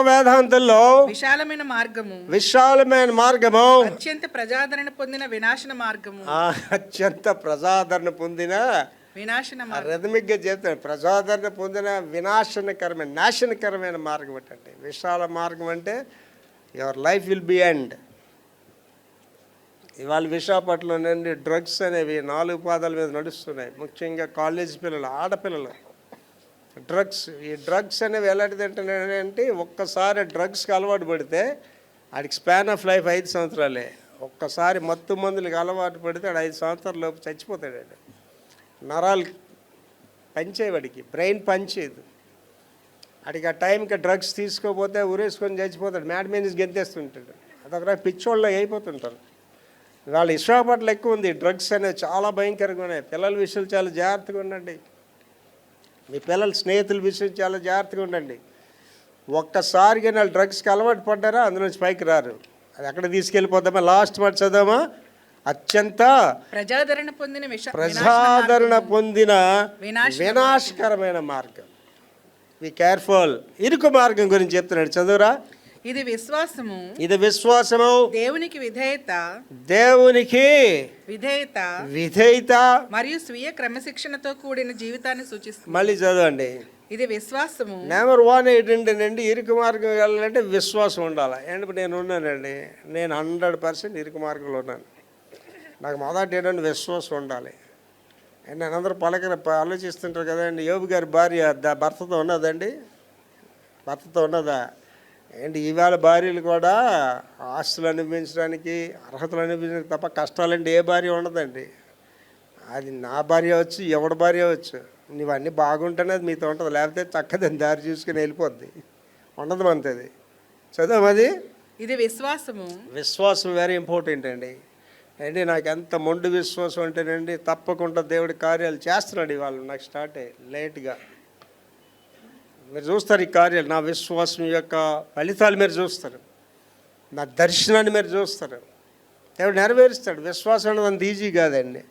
వేదాంతంలో విశాలమైన మార్గము, అత్యంత ప్రజాదరణ పొందిన వినాశన మార్గము. అత్యంత ప్రజాదరణ పొందిన రిథమిక్గా చెప్తాడు. ప్రజాదరణ పొందిన నాశనకరమైన మార్గం ఏంటంటే విశాల మార్గం అంటే your life will be end. ఇవాళ విశాఖపట్నంలోనండి డ్రగ్స్ అనేవి 4 పాదాల మీద నడుస్తున్నాయి. ముఖ్యంగా కాలేజీ పిల్లలు, ఆడపిల్లలు. ఈ డ్రగ్స్ అనేవి ఎలాంటిది అంటే ఒక్కసారి డ్రగ్స్కి అలవాటు పడితే ఆడికి స్పాన్ ఆఫ్ లైఫ్ 5 సంవత్సరాలే. ఒక్కసారి మత్తు మందులకు అలవాటు పడితే ఆడు 5 సంవత్సరాల లోపు చచ్చిపోతాడు. ఆడు నరాలు పనిచేయవాడికి, బ్రెయిన్ పనిచేయదు. ఆడికి ఆ టైంకి డ్రగ్స్ తీసుకోపోతే ఉరేసుకొని చచ్చిపోతాడు, మేడ మీద నుంచి గెంతేస్తుంటాడు. అదొక పిచ్చోళ్ళ అయిపోతుంటారు. వాళ్ళ విశాఖపట్నం ఎక్కువ ఉంది. డ్రగ్స్ అనేవి చాలా భయంకరంగా ఉన్నాయి. పిల్లల విషయాలు చాలా జాగ్రత్తగా ఉండండి. మీ పిల్లల స్నేహితుల విషయం చాలా జాగ్రత్తగా ఉండండి. ఒక్కసారిగా వాళ్ళు డ్రగ్స్కి అలవాటు పడ్డారా అందులో నుంచి పైకి రారు. అది ఎక్కడ తీసుకెళ్ళిపోతామా? లాస్ట్ మాట చదవమా? అత్యంత ప్రజాదరణ పొందిన వినాశకరమైన మార్గం. Be careful. ఇరుకు మార్గం గురించి చెప్తున్నాడు, చదువురా. ఇది విశ్వాసము, దేవునికి విధేయత మరియు స్వీయ క్రమశిక్షణతో కూడిన జీవితాన్ని సూచిస్తుంది. మళ్ళీ చదవండి. ఇది విశ్వాసము. నెంబర్ 1 ఏంటంటేనండి, ఇరుకు మార్గం వెళ్ళాలంటే విశ్వాసం ఉండాలి. ఏంటంటే నేను ఉన్నానండి, నేను 100% ఇరుకు మార్గంలో ఉన్నాను. నాకు మొదటి ఏంటంటే విశ్వాసం ఉండాలి. నేను అందరూ ఆలోచిస్తుంటారు కదండి, యోబు గారి భార్య భర్తతో ఉన్నదా? ఏంటి ఈవేళ భార్యలు కూడా ఆస్తులు అనిపించడానికి, అర్హతలు అనిపించడానికి తప్ప కష్టాలంటే ఏ భార్య ఉండదండి. అది నా భార్య అవచ్చు, ఎవడి భార్య అవచ్చు. నీవన్నీ బాగుంటేనే అది మీతో ఉంటుంది, లేకపోతే చక్కదని దారి చూసుకుని వెళ్ళిపోద్ది, ఉండదు మనది. చదువు. అది ఇది విశ్వాసం వెరీ ఇంపార్టెంట్ అండి. అంటే నాకు ఎంత మొండి విశ్వాసం అంటేనండి, తప్పకుండా దేవుడి కార్యాలు చేస్తున్నాడు. ఇవాళ నాకు స్టార్ట్ లేట్గా మీరు చూస్తారు ఈ కార్యాలు. నా విశ్వాసం యొక్క ఫలితాలు మీరు చూస్తారు, నా దర్శనాన్ని మీరు చూస్తారు. దేవుడు నెరవేరుస్తాడు. విశ్వాసం అన్నది అంత ఈజీ కాదండి.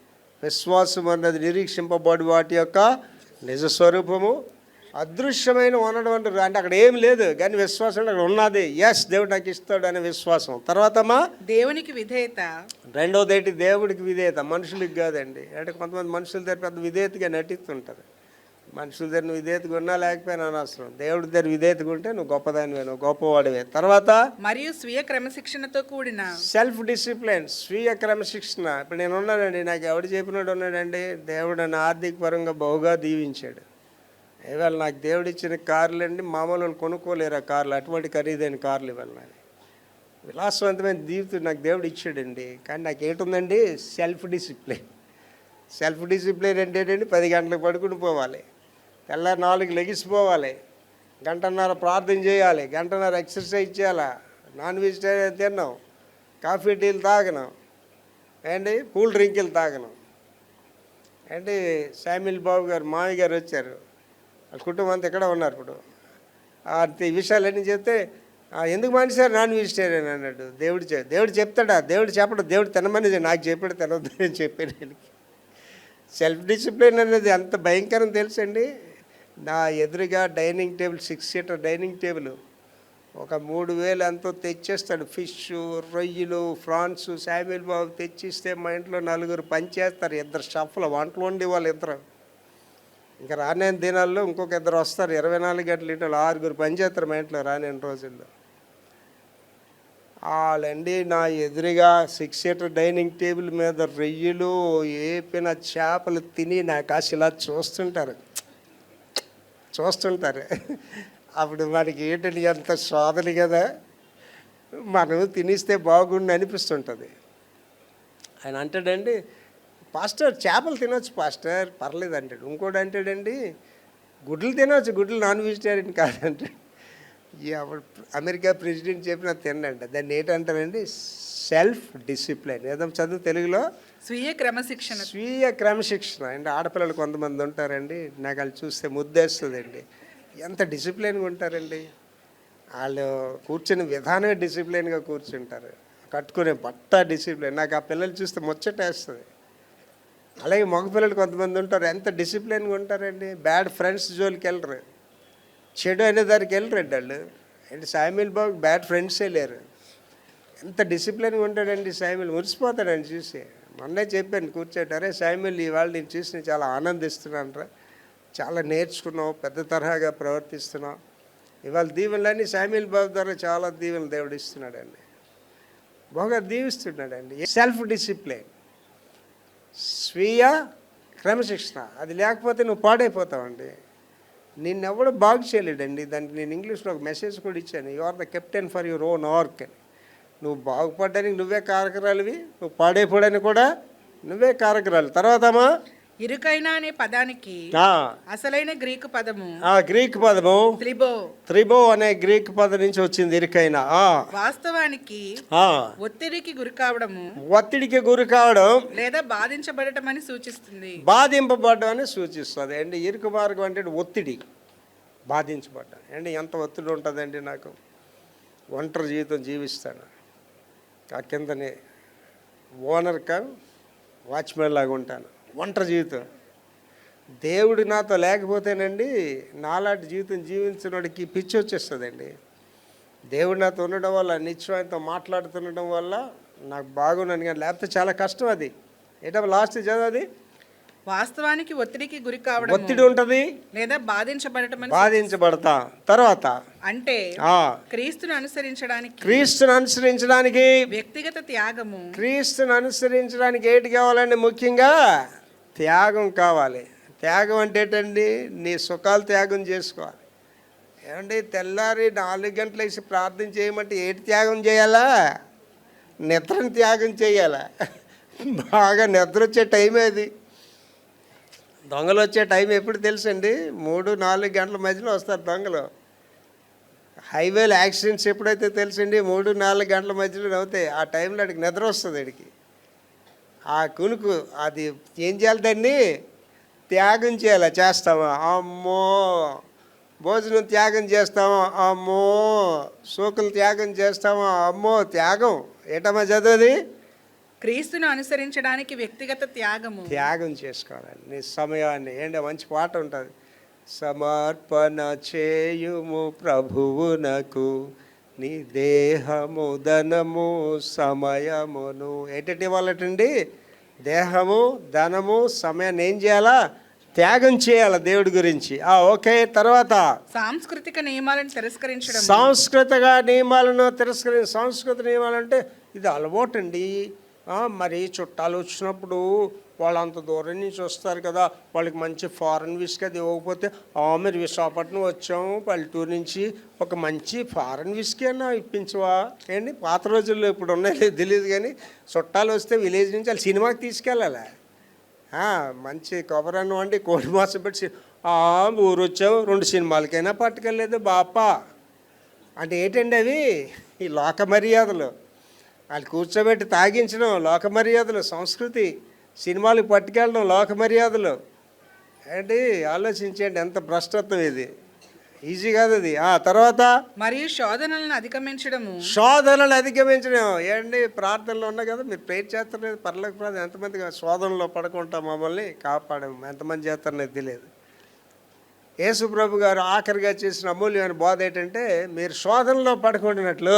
విశ్వాసం అన్నది నిరీక్షింపబడి వాటి యొక్క నిజ స్వరూపము, అదృశ్యమైన ఉండడం అంటే అక్కడ ఏం లేదు, కానీ విశ్వాసం అక్కడ ఉన్నది. ఎస్, దేవుడు నాకు ఇస్తాడు అనే విశ్వాసం. తర్వాత దేవునికి విధేయత. రెండోది ఏంటి? దేవుడికి విధేయత, మనుషులకి కాదండి. అంటే కొంతమంది మనుషుల దగ్గర పెద్ద విధేయతగా నటిస్తుంటారు. మనుషుల దగ్గర నువ్వు విధేయతగా ఉన్నా లేకపోయినా అనవసరం. దేవుడి దగ్గర విధేయతగా ఉంటే నువ్వు గొప్పదానివే, నువ్వు గొప్పవాడివే. తర్వాత మరియు స్వీయ క్రమశిక్షణతో కూడిన సెల్ఫ్ డిసిప్లిన్, స్వీయ క్రమశిక్షణ. ఇప్పుడు నేను ఉన్నానండి, నాకు ఎవడు చెప్పినట్టు ఉన్నాడండి, దేవుడు నన్ను ఆర్థిక పరంగా బహుగా దీవించాడు. ఇవాళ నాకు దేవుడు ఇచ్చిన కార్లు అండి, మామూలు వాళ్ళు కొనుక్కోలేరు ఆ కార్లు, అటువంటి ఖరీదైన కార్లు ఇవాళ నాకు విలాసవంతమైన జీవితం నాకు దేవుడు ఇచ్చాడండి. కానీ నాకు ఏంటుందండి, సెల్ఫ్ డిసిప్లిన్ అంటే ఏంటండి, 10 గంటలకు పడుకుని పోవాలి, తెల్లారి 4కి లెగిసిపోవాలి, గంటన్నర ప్రార్థన చేయాలి, గంటన్నర ఎక్సర్సైజ్ చేయాలా, నాన్ వెజిటేరియన్ తిన్నాం, కాఫీ టీలు తాగను ఏంటి, కూల్ డ్రింకులు తాగను ఏంటి. శామ్యుల్ బాబు గారు మామయ్య గారు వచ్చారు, వాళ్ళ కుటుంబం అంతా ఇక్కడ ఉన్నారు. ఇప్పుడు ఈ విషయాలన్నీ చెప్తే ఎందుకు మానేశారు నాన్ వెజిటేరియన్ అన్నాడు. దేవుడు చెప్తాడా? దేవుడు చెప్పడు. దేవుడు తినమని నాకు చెప్పాడు, తినవద్దని చెప్పాను. ఆయనకి సెల్ఫ్ డిసిప్లిన్ అనేది అంత భయంకరం తెలుసండి. నా ఎదురుగా dining table, 6 seater dining table, ఒక 3,000 ఎంతో తెచ్చేస్తాడు. ఫిష్, రొయ్యలు, ఫ్రాన్స్. శామ్యూల్ బాబు తెచ్చిస్తే మా ఇంట్లో 4 పనిచేస్తారు. 2 షెఫ్లు, వంటలు వండి వాళ్ళు ఇద్దరు. ఇంకా రానేని దినాల్లో ఇంకొక 2 వస్తారు. 24 గంటలు ఇంట్లో 6 పనిచేస్తారు మా ఇంట్లో రానేని రోజుల్లో. వాళ్ళండి నా ఎదురుగా 6 సీటర్ డైనింగ్ టేబుల్ మీద రొయ్యలు, ఏపిన చేపలు తిని నాకు కాసి ఇలా చూస్తుంటారు. అప్పుడు మనకి ఏంటంటే ఎంత శోధన కదా, మనం తినిస్తే బాగుండి అనిపిస్తుంటుంది. ఆయన అంటాడండి, పాస్టర్ చేపలు తినొచ్చు పాస్టర్, పర్లేదు అంటాడు. ఇంకోటి అంటాడండి, గుడ్లు తినవచ్చు, గుడ్లు నాన్ వెజిటేరియన్ కాదంటాడు. అమెరికా ప్రెసిడెంట్ చెప్పిన తినండి. దాన్ని ఏంటంటారండి, సెల్ఫ్ డిసిప్లిన్. ఏదో చదువు తెలుగులో స్వీయ క్రమశిక్షణ. అండి. ఆడపిల్లలు కొంతమంది ఉంటారండి, నాకు వాళ్ళు చూస్తే ముద్దేస్తుందండి. ఎంత డిసిప్లిన్గా ఉంటారండి. వాళ్ళు కూర్చుని విధానమే డిసిప్లిన్గా కూర్చుంటారు. కట్టుకునే బట్ట డిసిప్లిన్. నాకు ఆ పిల్లలు చూస్తే ముచ్చటేస్తుంది. అలాగే మగపిల్లలు కొంతమంది ఉంటారు, ఎంత డిసిప్లిన్గా ఉంటారండి. బ్యాడ్ ఫ్రెండ్స్ జోలికి వెళ్ళరు, చెడు అనే దానికి వెళ్ళరండి వాళ్ళు. అంటే శామ్యూల్ బాబు బ్యాడ్ ఫ్రెండ్సే లేరు. ఎంత డిసిప్లిన్గా ఉంటాడండి శామ్యూల్. మురిసిపోతాడండి చూసి. మొన్నే చెప్పాను కూర్చోటి, అరే శామ్యూల్ ఇవాళ నేను చూసి నేను చాలా ఆనందిస్తున్నాను రా, చాలా నేర్చుకున్నావు, పెద్ద తరహాగా ప్రవర్తిస్తున్నావు. ఇవాళ దీవెనలన్నీ శామ్యూల్ బాబు ద్వారా చాలా దీవెనలు దేవుడు ఇస్తున్నాడండి, బాగా దీవిస్తున్నాడండి. సెల్ఫ్ డిసిప్లిన్, స్వీయ క్రమశిక్షణ. అది లేకపోతే నువ్వు పాడైపోతావండి. నిన్నెవడో బాగు చేయలేడండి. దానికి నేను ఇంగ్లీష్లో ఒక మెసేజ్ కూడా ఇచ్చాను, you are the captain for your own ark అని. నువ్వు బాగుపడడానికి నువ్వే కారకురాలివి, నువ్వు పాడైపోవడానికి కూడా నువ్వే కారకురాలు. తర్వాతమా, ఇరుకైన అనే పదానికి అసలైన గ్రీకు పదము త్రిబో అనే గ్రీక్ పదం నుంచి వచ్చింది. ఇరుకైన వాస్తవానికి ఒత్తిడికి గురి కావడం లేదా బాధించబడటం అని సూచిస్తుంది. బాధింపబడడం అని సూచిస్తుంది అండి. ఇరుకు మార్గం అంటే ఒత్తిడి, బాధించబడ్డం అండి. ఎంత ఒత్తిడి ఉంటుందండి నాకు. ఒంటరి జీవితం జీవిస్తాను, ఆ కిందనే ఓనర్ కమ్ వాచ్మెన్ లాగా ఉంటాను. ఒంటరి జీవితం. దేవుడు నాతో లేకపోతేనండి నాలాంటి జీవితం జీవించినోడికి పిచ్చి వచ్చేస్తుందండి. దేవుడు నాతో ఉండడం వల్ల, నిత్యమైనతో మాట్లాడుతుండడం వల్ల నాకు బాగున్నాను. కానీ లేకపోతే చాలా కష్టం. అది ఏంటో లాస్ట్ చదవది. వాస్తవానికి ఒత్తిడికి గురి కావడం, ఒత్తిడి ఉంటుంది లేదా బాధించబడతా. తర్వాత అంటే క్రీస్తును అనుసరించడానికి వ్యక్తిగత త్యాగము. క్రీస్తును అనుసరించడానికి ఏంటి కావాలండి? ముఖ్యంగా త్యాగం కావాలి. త్యాగం అంటే ఏంటండి? నీ సుఖాలు త్యాగం చేసుకోవాలి. ఏమండి, తెల్లారి 4 గంటలు వేసి ప్రార్థన చేయమంటే ఏంటి త్యాగం చేయాలా? నిద్రను త్యాగం చేయాలా? బాగా నిద్ర వచ్చే టైమే అది. దొంగలు వచ్చే టైం ఎప్పుడు తెలుసండి? 3-4 గంటల మధ్యలో వస్తారు దొంగలు. హైవేలో యాక్సిడెంట్స్ ఎప్పుడైతే తెలుసండి? 3-4 గంటల మధ్యలో అవుతాయి. ఆ టైంలో వాడికి నిద్ర వస్తుంది. వాడికి ఆ కునుకు అది ఏం చేయాలి? దాన్ని త్యాగం చేయాలి. చేస్తావా? అమ్మో. భోజనం త్యాగం చేస్తావా? అమ్మో. సోకులు త్యాగం చేస్తావా? అమ్మో. త్యాగం ఏటమ్మా చదువుది? క్రీస్తును అనుసరించడానికి వ్యక్తిగత త్యాగం చేసుకోవాలండి. నీ సమయాన్ని ఏంటో మంచి పాట ఉంటుంది, సమర్పణ చేయుము ప్రభువునకు నీ దేహము ధనము సమయమును. ఏంటంటే ఇవ్వాలటండి? దేహము ధనము సమయాన్ని ఏం చేయాలా? త్యాగం చేయాలి దేవుడి గురించి. ఓకే. తర్వాత సాంస్కృతిక నియమాలను తిరస్కరించడం. సాంస్కృతిక నియమాలంటే ఇది అలవాటు అండి. మరి చుట్టాలు వచ్చినప్పుడు వాళ్ళు అంత దూరం నుంచి వస్తారు కదా, వాళ్ళకి మంచి ఫారెన్ విస్కీ అది ఇవ్వకపోతే, మీరు విశాఖపట్నం వచ్చాము పల్లెటూరు నుంచి, ఒక మంచి ఫారెన్ విస్కీ అన్నా ఇప్పించవా ఏంటి? పాత రోజుల్లో ఇప్పుడు ఉన్నాయి తెలియదు, కానీ చుట్టాలు వస్తే విలేజ్ నుంచి వాళ్ళు సినిమాకి తీసుకెళ్ళాలి. మంచి కొబ్బరి అన్నం వండి కోడి మాసం పెట్టి, ఊరు వచ్చాము 2 సినిమాలకైనా పట్టుకెళ్ళలేదు బాప అంటే ఏంటండి అవి? ఈ లోక మర్యాదలు. వాళ్ళు కూర్చోబెట్టి తాగించడం లోక మర్యాదలు, సంస్కృతి. సినిమాలకు పట్టుకెళ్ళడం లోక మర్యాదలు. ఏంటి ఆలోచించండి, ఎంత భ్రష్టత్వం ఇది. ఈజీ కాదు అది. తర్వాత మరియు శోధనలను అధిగమించడం. ఏంటి? ప్రార్థనలో ఉన్నా కదా, మీరు ప్రేర్ చేస్తారు పర్లేదు. ప్రార్థన ఎంతమంది శోధనలో పడకుండా మమ్మల్ని కాపాడము ఎంతమంది చేస్తారనేది తెలియదు. యేసు ప్రభు గారు ఆఖరిగా చేసిన అమూల్యమైన బోధ ఏంటంటే, మీరు శోధనలో పడుకుంటున్నట్లు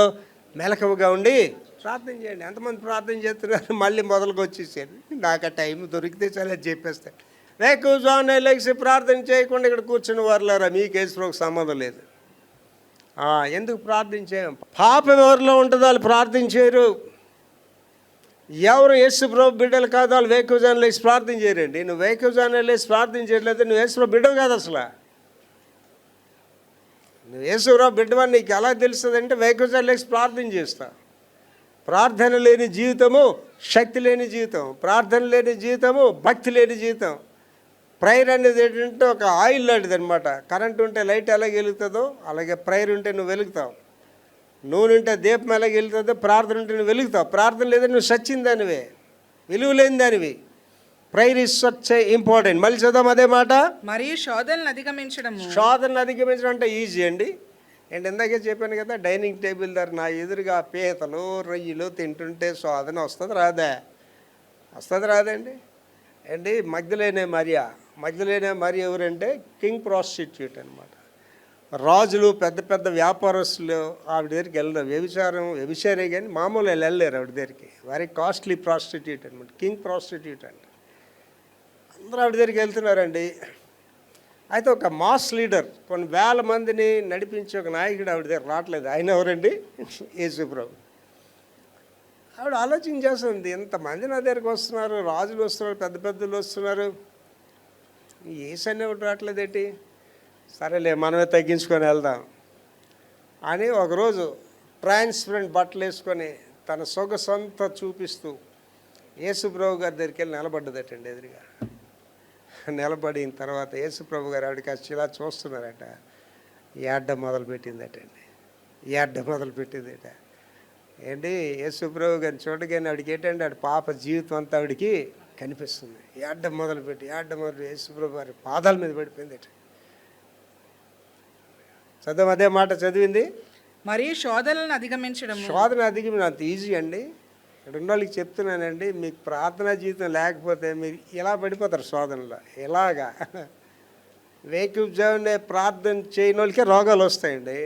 మెలకువగా ఉండి ప్రార్థన చేయండి. ఎంతమంది ప్రార్థన చేస్తున్నారు? మళ్ళీ మొదలుకు వచ్చేసారు. నాకు ఆ టైం దొరికితే చాలా చెప్పేస్తాను. వేకువజామునే లేచి ప్రార్థన చేయకుండా ఇక్కడ కూర్చుని వారులారా, మీకు యేసు ప్రభుకి సంబంధం లేదు. ఎందుకు ప్రార్థన చేయం? పాపం ఎవరిలో ఉంటుందో వాళ్ళు ప్రార్థన చేయరు. ఎవరు యేసు ప్రభు బిడ్డలు కాదు వాళ్ళు వేకువజామున లేచి ప్రార్థన చేయరండి. నువ్వు వేకువజామున లేచి ప్రార్థన చేయట్లేదు, నువ్వు యేసు ప్రభు బిడ్డవు కాదు అసలు. నువ్వు యేసు ప్రభు బిడ్డవని నీకు ఎలా తెలుస్తుంది అంటే, వేకువజామున లేచి ప్రార్థన చేస్తా. ప్రార్థన లేని జీవితము శక్తి లేని జీవితం, ప్రార్థన లేని జీవితము భక్తి లేని జీవితం. ప్రేయర్ అనేది ఏంటంటే ఒక ఆయిల్ లాంటిది అనమాట. కరెంట్ ఉంటే లైట్ ఎలా వెలుగుతుందో అలాగే ప్రేయర్ ఉంటే నువ్వు వెలుగుతావు. నూనె ఉంటే దీపం ఎలా వెలుగుతుందో ప్రార్థన ఉంటే నువ్వు వెలుగుతావు. ప్రార్థన లేదని నువ్వు సచ్చిన దానివే, విలువ లేని దానివి. Prayer is such important. మళ్ళీ చదుదాం అదే మాట. మరియు శోధనలు అధిగమించడం. శోధనలు అధిగమించడం అంటే ఈజీ అండి. అండ్ ఇందాకే చెప్పాను కదా, డైనింగ్ టేబుల్ దగ్గర నా ఎదురుగా పీతలు రొయ్యలు తింటుంటే శోధన వస్తుంది రాదా? వస్తుంది రాదండి. అండి మగ్ధలేనే మరియ ఎవరంటే కింగ్ ప్రాస్టిట్యూట్ అనమాట. రాజులు పెద్ద పెద్ద వ్యాపారస్తులు ఆవిడ దగ్గరికి వెళ్ళరు. వ్యభిచారే కానీ మామూలు వెళ్ళలేరు ఆవిడ దగ్గరికి. వెరీ కాస్ట్లీ ప్రాస్టిట్యూట్ అనమాట, కింగ్ ప్రాస్టిట్యూట్ అంటే. అందరూ ఆవిడ దగ్గరికి వెళ్తున్నారండి. అయితే ఒక మాస్ లీడర్ కొన్ని వేల మందిని నడిపించే ఒక నాయకుడు ఆవిడ దగ్గర రావట్లేదు. ఆయన ఎవరండి? యేసు ప్రభు. ఆవిడ ఆలోచన చేస్తుంది, ఇంతమంది నా దగ్గరికి వస్తున్నారు, రాజులు వస్తున్నారు, పెద్ద పెద్దలు వస్తున్నారు, యేసు అనేవాడు రావట్లేదేంటి? సరేలే మనమే తగ్గించుకొని వెళ్దాం అని ఒకరోజు ట్రాన్స్పరెంట్ బట్టలు వేసుకొని తన సొగసంత చూపిస్తూ యేసు ప్రభు గారి దగ్గరికి వెళ్ళి నిలబడ్డదటండి ఎదురుగా. నిలబడిన తర్వాత యేసు ప్రభు గారు ఆవిడకి ఇలా చూస్తున్నారట. ఏడ్డ మొదలుపెట్టిందటండి. ఏంటి యేసు ప్రభు గారిని చూడగానే ఆవిడకి ఏంటంటే ఆవిడ పాప జీవితం అంతా ఆవిడికి కనిపిస్తుంది. ఏడ్డ మొదలుపెట్టి యేసు ప్రభు గారి పాదాల మీద పడిపోయిందట. చదువు అదే మాట చదివింది. మరియు శోధనలను అధిగమించడం. శోధన అధిగమించడం అంత ఈజీ అండి. ఇక్కడ ఉన్న వాళ్ళకి చెప్తున్నానండి, మీకు ప్రార్థనా జీవితం లేకపోతే మీరు ఇలా పడిపోతారు శోధనలో. ఇలాగా వేకువజామునే ప్రార్థన చేయని వాళ్ళకి రోగాలు వస్తాయండి.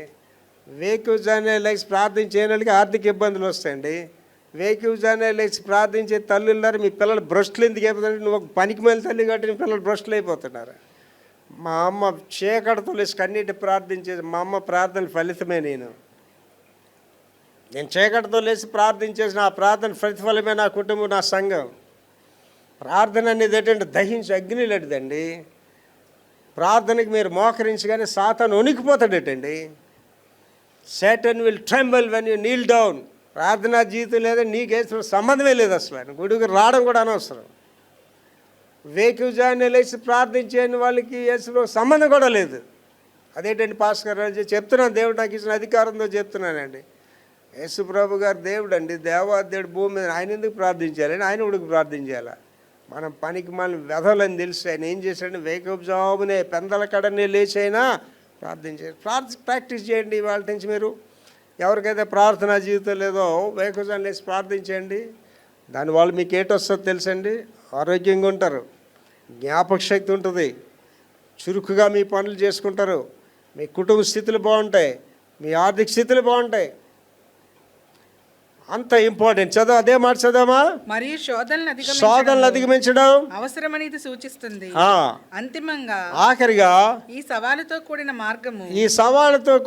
వేకువజామునే లేచి ప్రార్థన చేయని వాళ్ళకి ఆర్థిక ఇబ్బందులు వస్తాయండి. వేకువజామునే లేచి ప్రార్థించే తల్లున్నారు, మీ పిల్లలు బ్రష్లు ఎందుకు అయిపోతారంటే నువ్వు ఒక పనికి మేలు తల్లి కాబట్టి మీ పిల్లలు బ్రష్లు అయిపోతున్నారు. మా అమ్మ చీకటితో లేచి కన్నీటి ప్రార్థించేది. మా అమ్మ ప్రార్థన ఫలితమే నేను చీకటితో లేచి ప్రార్థించేసిన ఆ ప్రార్థన ప్రతిఫలమే నా కుటుంబం, నా సంఘం. ప్రార్థన అనేది ఏంటంటే దహించి అగ్ని లేదండి. ప్రార్థనకి మీరు మోకరించగానే సాతాను వణికిపోతాడటండి. Satan will tremble when you kneel down. ప్రార్థనా జీవితం లేదా నీకేసిన సంబంధమే లేదు అసలు. గుడికి రావడం కూడా అనవసరం. వేకువజామునే లేచి ప్రార్థించని వాళ్ళకి యేసులో సంబంధం కూడా లేదు. అదేంటండి పాస్టర్ గారు చెప్తున్నాను, దేవుడు నాకు ఇచ్చిన అధికారంతో చెప్తున్నానండి. యేసు ప్రభు గారు దేవుడు అండి, దేవాదేవుడు భూమి మీద. ఆయన ఎందుకు ప్రార్థించాలని ఆయన ఉడికి ప్రార్థించాలా? మనం పనికి మనం వెధలని తెలుసు. ఆయన ఏం చేశాడంటే వేకువజామునే పెందల కడనే లేచైనా ప్రార్థించారు. ప్రాక్టీస్ చేయండి వాళ్ళ నుంచి. మీరు ఎవరికైతే ప్రార్థనా జీవితం లేదో వేకువజామున లేచి ప్రార్థించండి. దానివల్ల మీకు ఏటొస్తుందో తెలుసండి. ఆరోగ్యంగా ఉంటారు, జ్ఞాపక శక్తి ఉంటుంది, చురుకుగా మీ పనులు చేసుకుంటారు, మీ కుటుంబ స్థితులు బాగుంటాయి, మీ ఆర్థిక స్థితులు బాగుంటాయి. అంత ఇంపార్టెంట్. చదువు అదే మాట చదవమా. మరియు శోధనలు అధిగమించడం అవసరమని ఇది సూచిస్తుంది. అంతిమంగా ఆఖరిగా ఈ సవాలుతో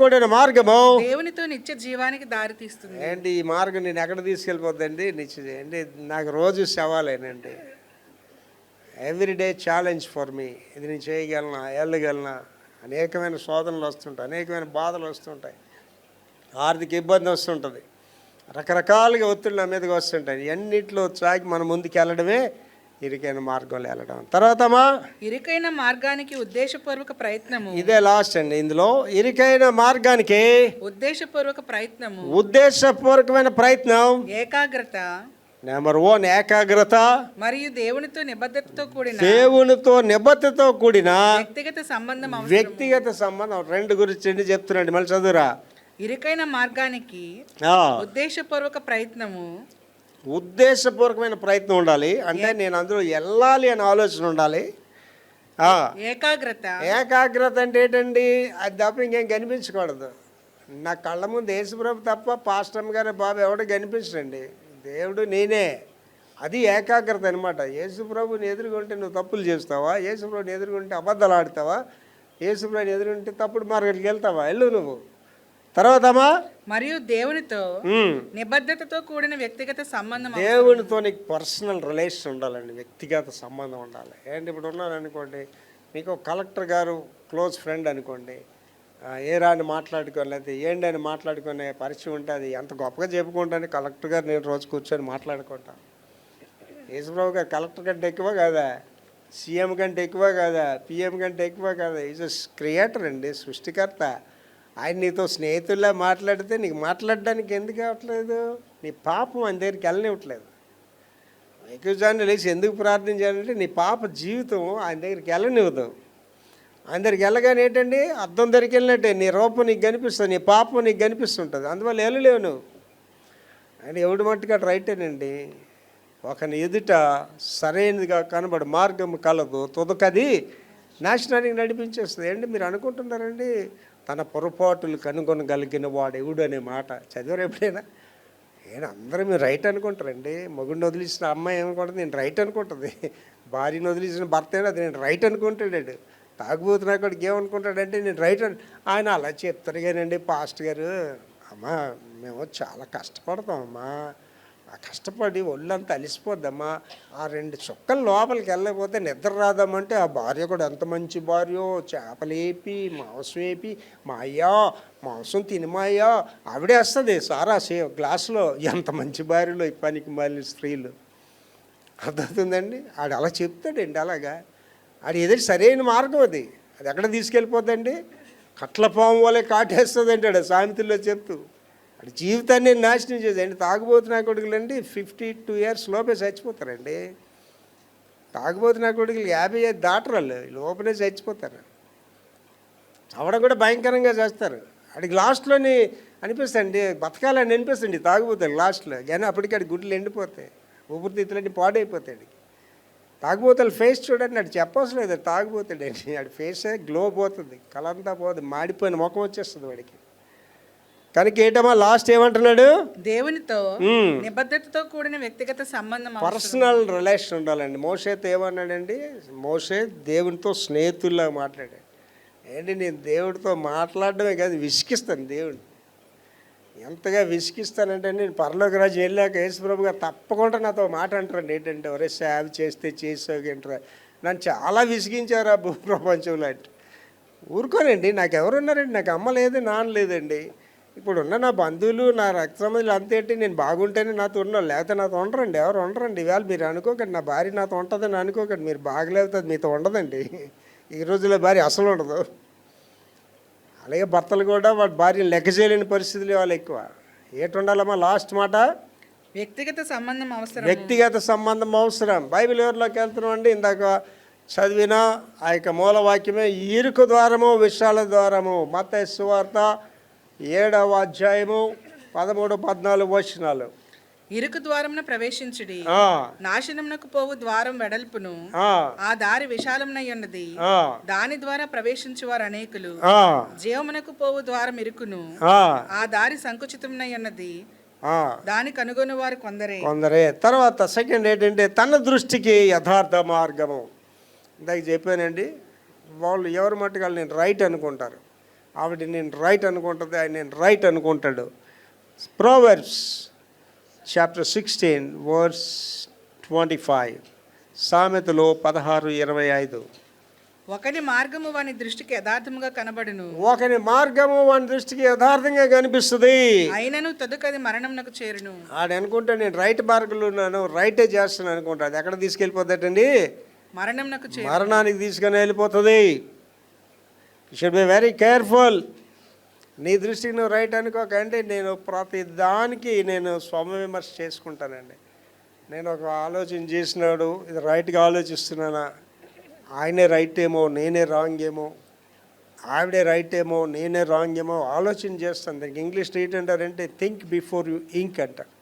కూడిన మార్గము దేవునితో నిత్య జీవానికి దారి తీస్తుంది. ఏంటి ఈ మార్గం నేను ఎక్కడ తీసుకెళ్ళిపోద్దండి? నిత్య అండి నాకు రోజు సవాలేనండి. Everyday challenge for me. ఇది నేను చేయగలనా, వెళ్ళగలనా? అనేకమైన శోధనలు వస్తుంటాయి, అనేకమైన బాధలు వస్తుంటాయి, ఆర్థిక ఇబ్బంది వస్తుంటుంది, రకరకాలుగా ఒత్తిడి నా మీదకి వస్తుంటాయి. అన్నింటిలో చాకి మనం ముందుకు వెళ్ళడమే ఇరుకైన మార్గంలో వెళ్ళడం. తర్వాత ఇరుకైన మార్గానికి ఉద్దేశపూర్వక ప్రయత్నము. ఇదే లాస్ట్ అండి. ఇందులో ఇరుకైన మార్గానికి ఉద్దేశపూర్వకమైన ప్రయత్నం, ఏకాగ్రత. నెంబర్ 1 ఏకాగ్రత. మరియు దేవునితో నిబద్ధతతో కూడిన వ్యక్తిగత సంబంధం. రెండు గురించి చెప్తున్నాండి. మళ్ళీ చదువురా. ఇరుకైన మార్గానికి ఉద్దేశపూర్వకమైన ప్రయత్నం ఉండాలి. అంటే నేను అందులో వెళ్ళాలి అనే ఆలోచన ఉండాలి. ఆ, ఏకాగ్రత ఏకాగ్రత అంటే ఏంటండి? అది తప్ప ఇంకేం కనిపించకూడదు. నా కళ్ళ ముందు యేసుప్రభు తప్ప పాస్టమ్ గారు బాబు ఎవడు కనిపించడండి. దేవుడు నేనే. అది ఏకాగ్రత అనమాట. యేసుప్రభుని ఎదుర్కొంటే నువ్వు తప్పులు చేస్తావా? యేసుప్రభుని ఎదుర్కొంటే అబద్ధాలు ఆడతావా? యేసుప్రభుని ఎదుర్కొంటే తప్పుడు మార్గంకి వెళ్తావా? వెళ్ళు నువ్వు. తర్వాతమ్మా, మరియు దేవునితో నిబద్ధతతో కూడిన వ్యక్తిగత సంబంధం దేవునితో నీకు పర్సనల్ రిలేషన్ ఉండాలండి, వ్యక్తిగత సంబంధం ఉండాలి. ఏంటి ఇప్పుడు ఉన్నారనుకోండి, మీకు కలెక్టర్ గారు క్లోజ్ ఫ్రెండ్ అనుకోండి, ఏ రాని మాట్లాడుకొని లేకపోతే ఏంటి అని మాట్లాడుకునే పరిచయం ఉంటే అది ఎంత గొప్పగా చెప్పుకుంటాను. కలెక్టర్ గారు నేను రోజు కూర్చొని మాట్లాడుకుంటాను. యేసుప్రభు గారు కలెక్టర్ కంటే ఎక్కువ కాదా? సీఎం కంటే ఎక్కువ కాదా? పిఎం కంటే ఎక్కువ కాదా? ఈజ్ క్రియేటర్ అండి, సృష్టికర్త. ఆయన నీతో స్నేహితుల్లా మాట్లాడితే నీకు మాట్లాడడానికి ఎందుకు అవ్వట్లేదు? నీ పాపం ఆయన దగ్గరికి వెళ్ళనివ్వట్లేదు. ఎక్కువసార్లు లేచి ఎందుకు ప్రార్థన చేయాలంటే నీ పాప జీవితం ఆయన దగ్గరికి వెళ్ళనివ్వదు. ఆయన దగ్గరికి వెళ్ళగానే ఏంటండి, అద్దం దగ్గరికి వెళ్ళినట్టే నీ రూపం నీకు కనిపిస్తుంది, నీ పాపం నీకు కనిపిస్తుంటుంది. అందువల్ల వెళ్ళలేవు నువ్వు. ఆయన ఎవడు మట్టుగా రైటేనండి. ఒకని ఎదుట సరైనదిగా కనబడి మార్గం కలదు, తుదకది నాశనానికి నడిపించేస్తుంది. ఏంటి మీరు అనుకుంటున్నారండి, తన పొరపాటులు కనుగొనగలిగిన వాడు ఎవడు అనే మాట చదివారు ఎప్పుడైనా? అందరూ మీరు రైట్ అనుకుంటారండి. మొగుడిని వదిలేసిన అమ్మాయి ఏమనుకుంటుంది, నేను రైట్ అనుకుంటుంది. భార్యను వదిలేసిన భర్త ఏమో అది నేను రైట్ అనుకుంటాడు. తాగుబోతున్నా కూడా ఏమనుకుంటాడంటే నేను రైట్ ఆయన అలా చెప్తారు కానండి. పాస్ట్ గారు, అమ్మా మేము చాలా కష్టపడతామమ్మా, ఆ కష్టపడి ఒళ్ళంతా అలిసిపోద్దమ్మా, ఆ 2 చుక్కలు లోపలికి వెళ్ళకపోతే నిద్ర రాదామంటే ఆ భార్య కూడా ఎంత మంచి భార్యో, చేపలేపి మాంసం వేపి మా అయ్యా మాంసం తినిమాయ్యా ఆవిడే వస్తుంది సారా గ్లాసులో. ఎంత మంచి భార్యలో ఈ పనికి మాలిన స్త్రీలు. అర్థమవుతుందండి? ఆడు అలా చెప్తాడండి. అలాగా ఆడు ఎదురు సరైన మార్గం అది. అది ఎక్కడ తీసుకెళ్ళిపోద్దండి? కట్ల పాము వల్లే కాటేస్తుంది అంటాడు సామెతల్లో చెప్తూ. అది జీవితాన్ని నాశనం చేసేయండి. తాగుబోతున్నా కొడుకులండి 52 years లోపే చచ్చిపోతారండి. తాగుబోతున్నా కొడుకులు 50 దాటరాళ్ళు లోపలే చచ్చిపోతారు. అవడం కూడా భయంకరంగా చేస్తారు. అడిగి లాస్ట్లోని అనిపిస్తుంది బతకాలని అనిపిస్తుంది తాగుబోతాడు లాస్ట్లో. కానీ అప్పటికి అడి గుడ్లు ఎండిపోతాయి, ఊపిరితిత్తులన్నీ పాడైపోతాడు. తాగుబోతాడు ఫేస్ చూడండి, అటు చెప్పవలసిన లేదు, తాగుబోతాడండి. ఆడి ఫేసే గ్లో పోతుంది, కలంతా పోతుంది, మాడిపోయిన ముఖం వచ్చేస్తుంది వాడికి. కనుక ఏంటమ్మా లాస్ట్ ఏమంటున్నాడు? దేవునితో నిబద్ధతతో కూడిన వ్యక్తిగత సంబంధం, పర్సనల్ రిలేషన్ ఉండాలండి. మోషేతో ఏమన్నాడండి? మోషే దేవునితో స్నేహితుల్లా మాట్లాడాడు. ఏంటి, నేను దేవుడితో మాట్లాడడమే కాదు విసిగిస్తాను దేవుడిని. ఎంతగా విసిగిస్తానంటే నేను పరలోక రాజ్యం వెళ్ళాక యేసుప్రభు గారు తప్పకుండా నాతో మాట అంటారండి. ఏంటంటే ఒరే సేవ చేస్తే చేసావుగంటారా, నన్ను చాలా విసిగించారు ఆ భూప్రపంచంలో అంటే. ఊరుకోనండి, నాకు ఎవరున్నారండి? నాకు అమ్మ లేదు, నాన్న లేదండి. ఇప్పుడున్న నా బంధువులు, నా రక్త సంబంధులు అంతేంటి, నేను బాగుంటేనే నాతో ఉన్నారు, లేకపోతే నాతో ఉండరండి. ఎవరు ఉండరండి. ఇవాళ మీరు అనుకోకండి నా భార్య నాతో ఉంటుందని అనుకోకండి. మీరు బాగలేకపోతే మీతో ఉండదండి. ఈ రోజుల్లో భార్య అసలు ఉండదు. అలాగే భర్తలు కూడా వాడి భార్యను లెక్క చేయలేని పరిస్థితులు వాళ్ళు ఎక్కువ. ఏటి ఉండాలమ్మా లాస్ట్ మాట? వ్యక్తిగత సంబంధం అవసరం. వ్యక్తిగత సంబంధం అవసరం. బైబిల్ ఎవరిలోకి వెళ్తున్నాం అండి? ఇందాక చదివిన ఆ యొక్క మూలవాక్యమే, ఇరుకు ద్వారము విశాల ద్వారము. మత్తయి సువార్త 7వ అధ్యాయము 13-14 వచనాలు. ఇరుకు ద్వారమున ప్రవేశించుడి, నాశనమునకు పోవు ద్వారం వెడల్పును, ఆ దారి విశాలమునై ఉన్నది, దాని ద్వారా ప్రవేశించు వారు అనేకులు. జీవమునకు పోవు ద్వారం ఇరుకును, ఆ దారి సంకుచితమునై ఉన్నది, దాని కనుగొని వారు కొందరే. తర్వాత సెకండ్ ఏంటంటే తన దృష్టికి యథార్థ మార్గము. ఇందాక చెప్పానండి, వాళ్ళు ఎవరు మట్టుకు నేను రైట్ అనుకుంటారు, ఆవిడ నేను రైట్ అనుకుంటుంది, ఆయన నేను రైట్ అనుకుంటాడు. ప్రోవర్బ్స్ చాప్టర్ 16 verse 25, సామెతలు 16:25. ఒకని మార్గము వాని దృష్టికి యథార్థముగా కనబడును, ఒకని మార్గము వాని దృష్టికి యథార్థంగా కనిపిస్తుంది, అయినను తదుకది మరణమునకు చేరును. ఆడు అనుకుంటా నేను రైట్ మార్గంలో ఉన్నాను, రైటే చేస్తాను అనుకుంటా. అది ఎక్కడ తీసుకెళ్ళిపోతాడండి? మరణానికి తీసుకొని వెళ్ళిపోతుంది. You should be very careful. నీ దృష్టికి నువ్వు రైట్ అనుకోకండి. నేను ప్రతి దానికి నేను స్వవిమర్శ చేసుకుంటానండి. నేను ఒక ఆలోచన చేసినాడు, ఇది రైట్గా ఆలోచిస్తున్నానా, ఆయనే రైట్ ఏమో నేనే రాంగ్ ఏమో, ఆవిడే రైట్ ఏమో నేనే రాంగ్ ఏమో ఆలోచన చేస్తాను. దానికి ఇంగ్లీష్ ట్రీట్ అంటారంటే థింక్ బిఫోర్ యూ ఇంక్ అంటారు.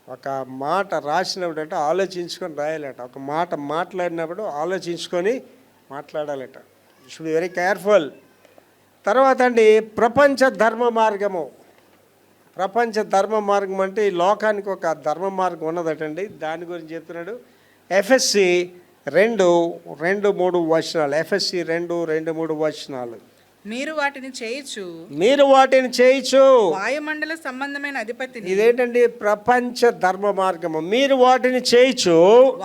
ఒక మాట రాసినప్పుడు అంటే ఆలోచించుకొని రాయాలట. ఒక మాట మాట్లాడినప్పుడు ఆలోచించుకొని మాట్లాడాలట. Should be very careful. తర్వాత అండి ప్రపంచ ధర్మ మార్గము. ప్రపంచ ధర్మ మార్గం అంటే ఈ లోకానికి ఒక ధర్మ మార్గం ఉన్నదటండి. దాని గురించి చెప్తున్నాడు. ఎఫ్ఎస్సి 2:2-3 వచనాలు. ఎఫ్ఎస్సి 2:2-3 వచనాలు. మీరు వాటిని చేయొచ్చు, వాయుమండల సంబంధమైన అధిపతిని. ఇదేంటండి ప్రపంచ ధర్మ మార్గము. మీరు వాటిని చేయొచ్చు,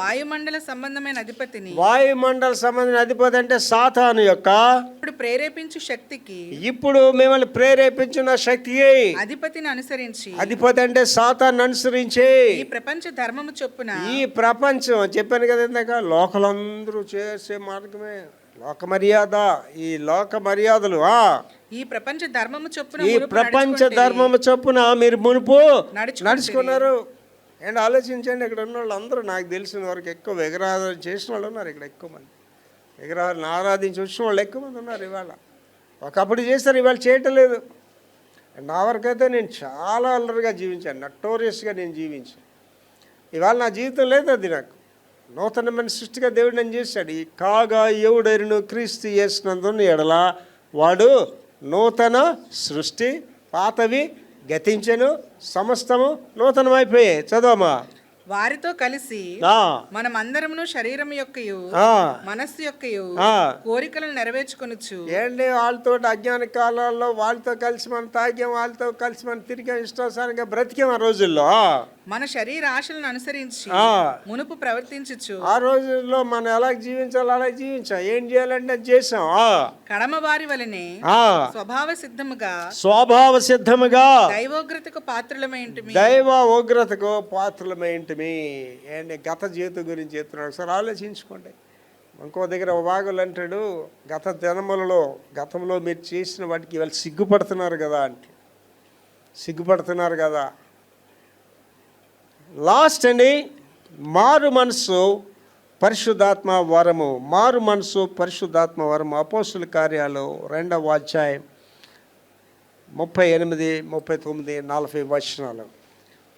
వాయుమండల సంబంధమైన అధిపతిని. వాయుమండల సంబంధమైన అధిపతి అంటే సాతాను యొక్క ఇప్పుడు ప్రేరేపించు శక్తికి, ఇప్పుడు మిమ్మల్ని ప్రేరేపించిన శక్తికి అధిపతిని అనుసరించి. అధిపతి అంటే సాతాను అనుసరించి ఈ ప్రపంచ ధర్మము చొప్పున. ఈ ప్రపంచం చెప్పాను కదా ఇందాక, లోకలందరూ చేసే మార్గమే లోక మర్యాద. ఈ లోక మర్యాదలు ఈ ప్రపంచ ధర్మము చొప్పున, ఈ ప్రపంచ ధర్మము చొప్పున మీరు మునుపు నడుచుకున్నారు. అండ్ ఆలోచించండి, ఇక్కడ ఉన్న వాళ్ళు అందరూ నాకు తెలిసిన వరకు ఎక్కువ విగ్రహారాధన చేసిన వాళ్ళు ఉన్నారు ఇక్కడ. ఎక్కువ మంది విగ్రహాలను ఆరాధించి వచ్చిన వాళ్ళు ఎక్కువ మంది ఉన్నారు. ఇవాళ ఒకప్పుడు చేస్తారు, ఇవాళ చేయటం లేదు. నా వరకైతే నేను చాలా అల్లరిగా జీవించాను, నటోరియస్గా నేను జీవించాను. ఇవాళ నా జీవితం లేదు అది. నాకు నూతనమైన సృష్టిగా దేవుడు నన్ను చేశాడు. ఈ కాగా ఎవడెరును క్రీస్తు యేసునందున్న ఎడల వాడు నూతన సృష్టి, పాతవి గతించెను, సమస్తము నూతనమైపోయాయి. చదవమా. వారితో కలిసి మనం అందరమును శరీరం యొక్కయు మనస్సు యొక్కయు కోరికలను నెరవేర్చుకొనొచ్చు. ఏంటి వాళ్ళతో అజ్ఞాన కాలాల్లో వాళ్ళతో కలిసి మనం తాగాం, వాళ్ళతో కలిసి మనం తిరిగాం, ఇష్టానుసారంగా బ్రతికాం. ఆ రోజుల్లో మన శరీర ఆశలను అనుసరించి మునుపు ప్రవర్తించచ్చు. ఆ రోజుల్లో మనం ఎలా జీవించాలో అలా జీవించాం. ఏం చేయాలంటే చేసాం. కడమ వారి వలనే స్వభావ సిద్ధముగా దైవోగ్రతకు పాత్రలమేంటిమి. ఏంటి గత జీవితం గురించి చెప్తున్నాడు. ఒకసారి ఆలోచించుకోండి. ఇంకో దగ్గర భాగంలో అంటాడు, గతంలో మీరు చేసిన వాటికి ఇవాళ సిగ్గుపడుతున్నారు కదా అంటే. సిగ్గుపడుతున్నారు కదా. లాస్ట్ అండి, మారు మనసు పరిశుద్ధాత్మ వరము. మారు మనసు పరిశుద్ధాత్మ వరము. అపోస్తుల కార్యాలు 2వ అధ్యాయం 38, 39, 40 వచనాలు.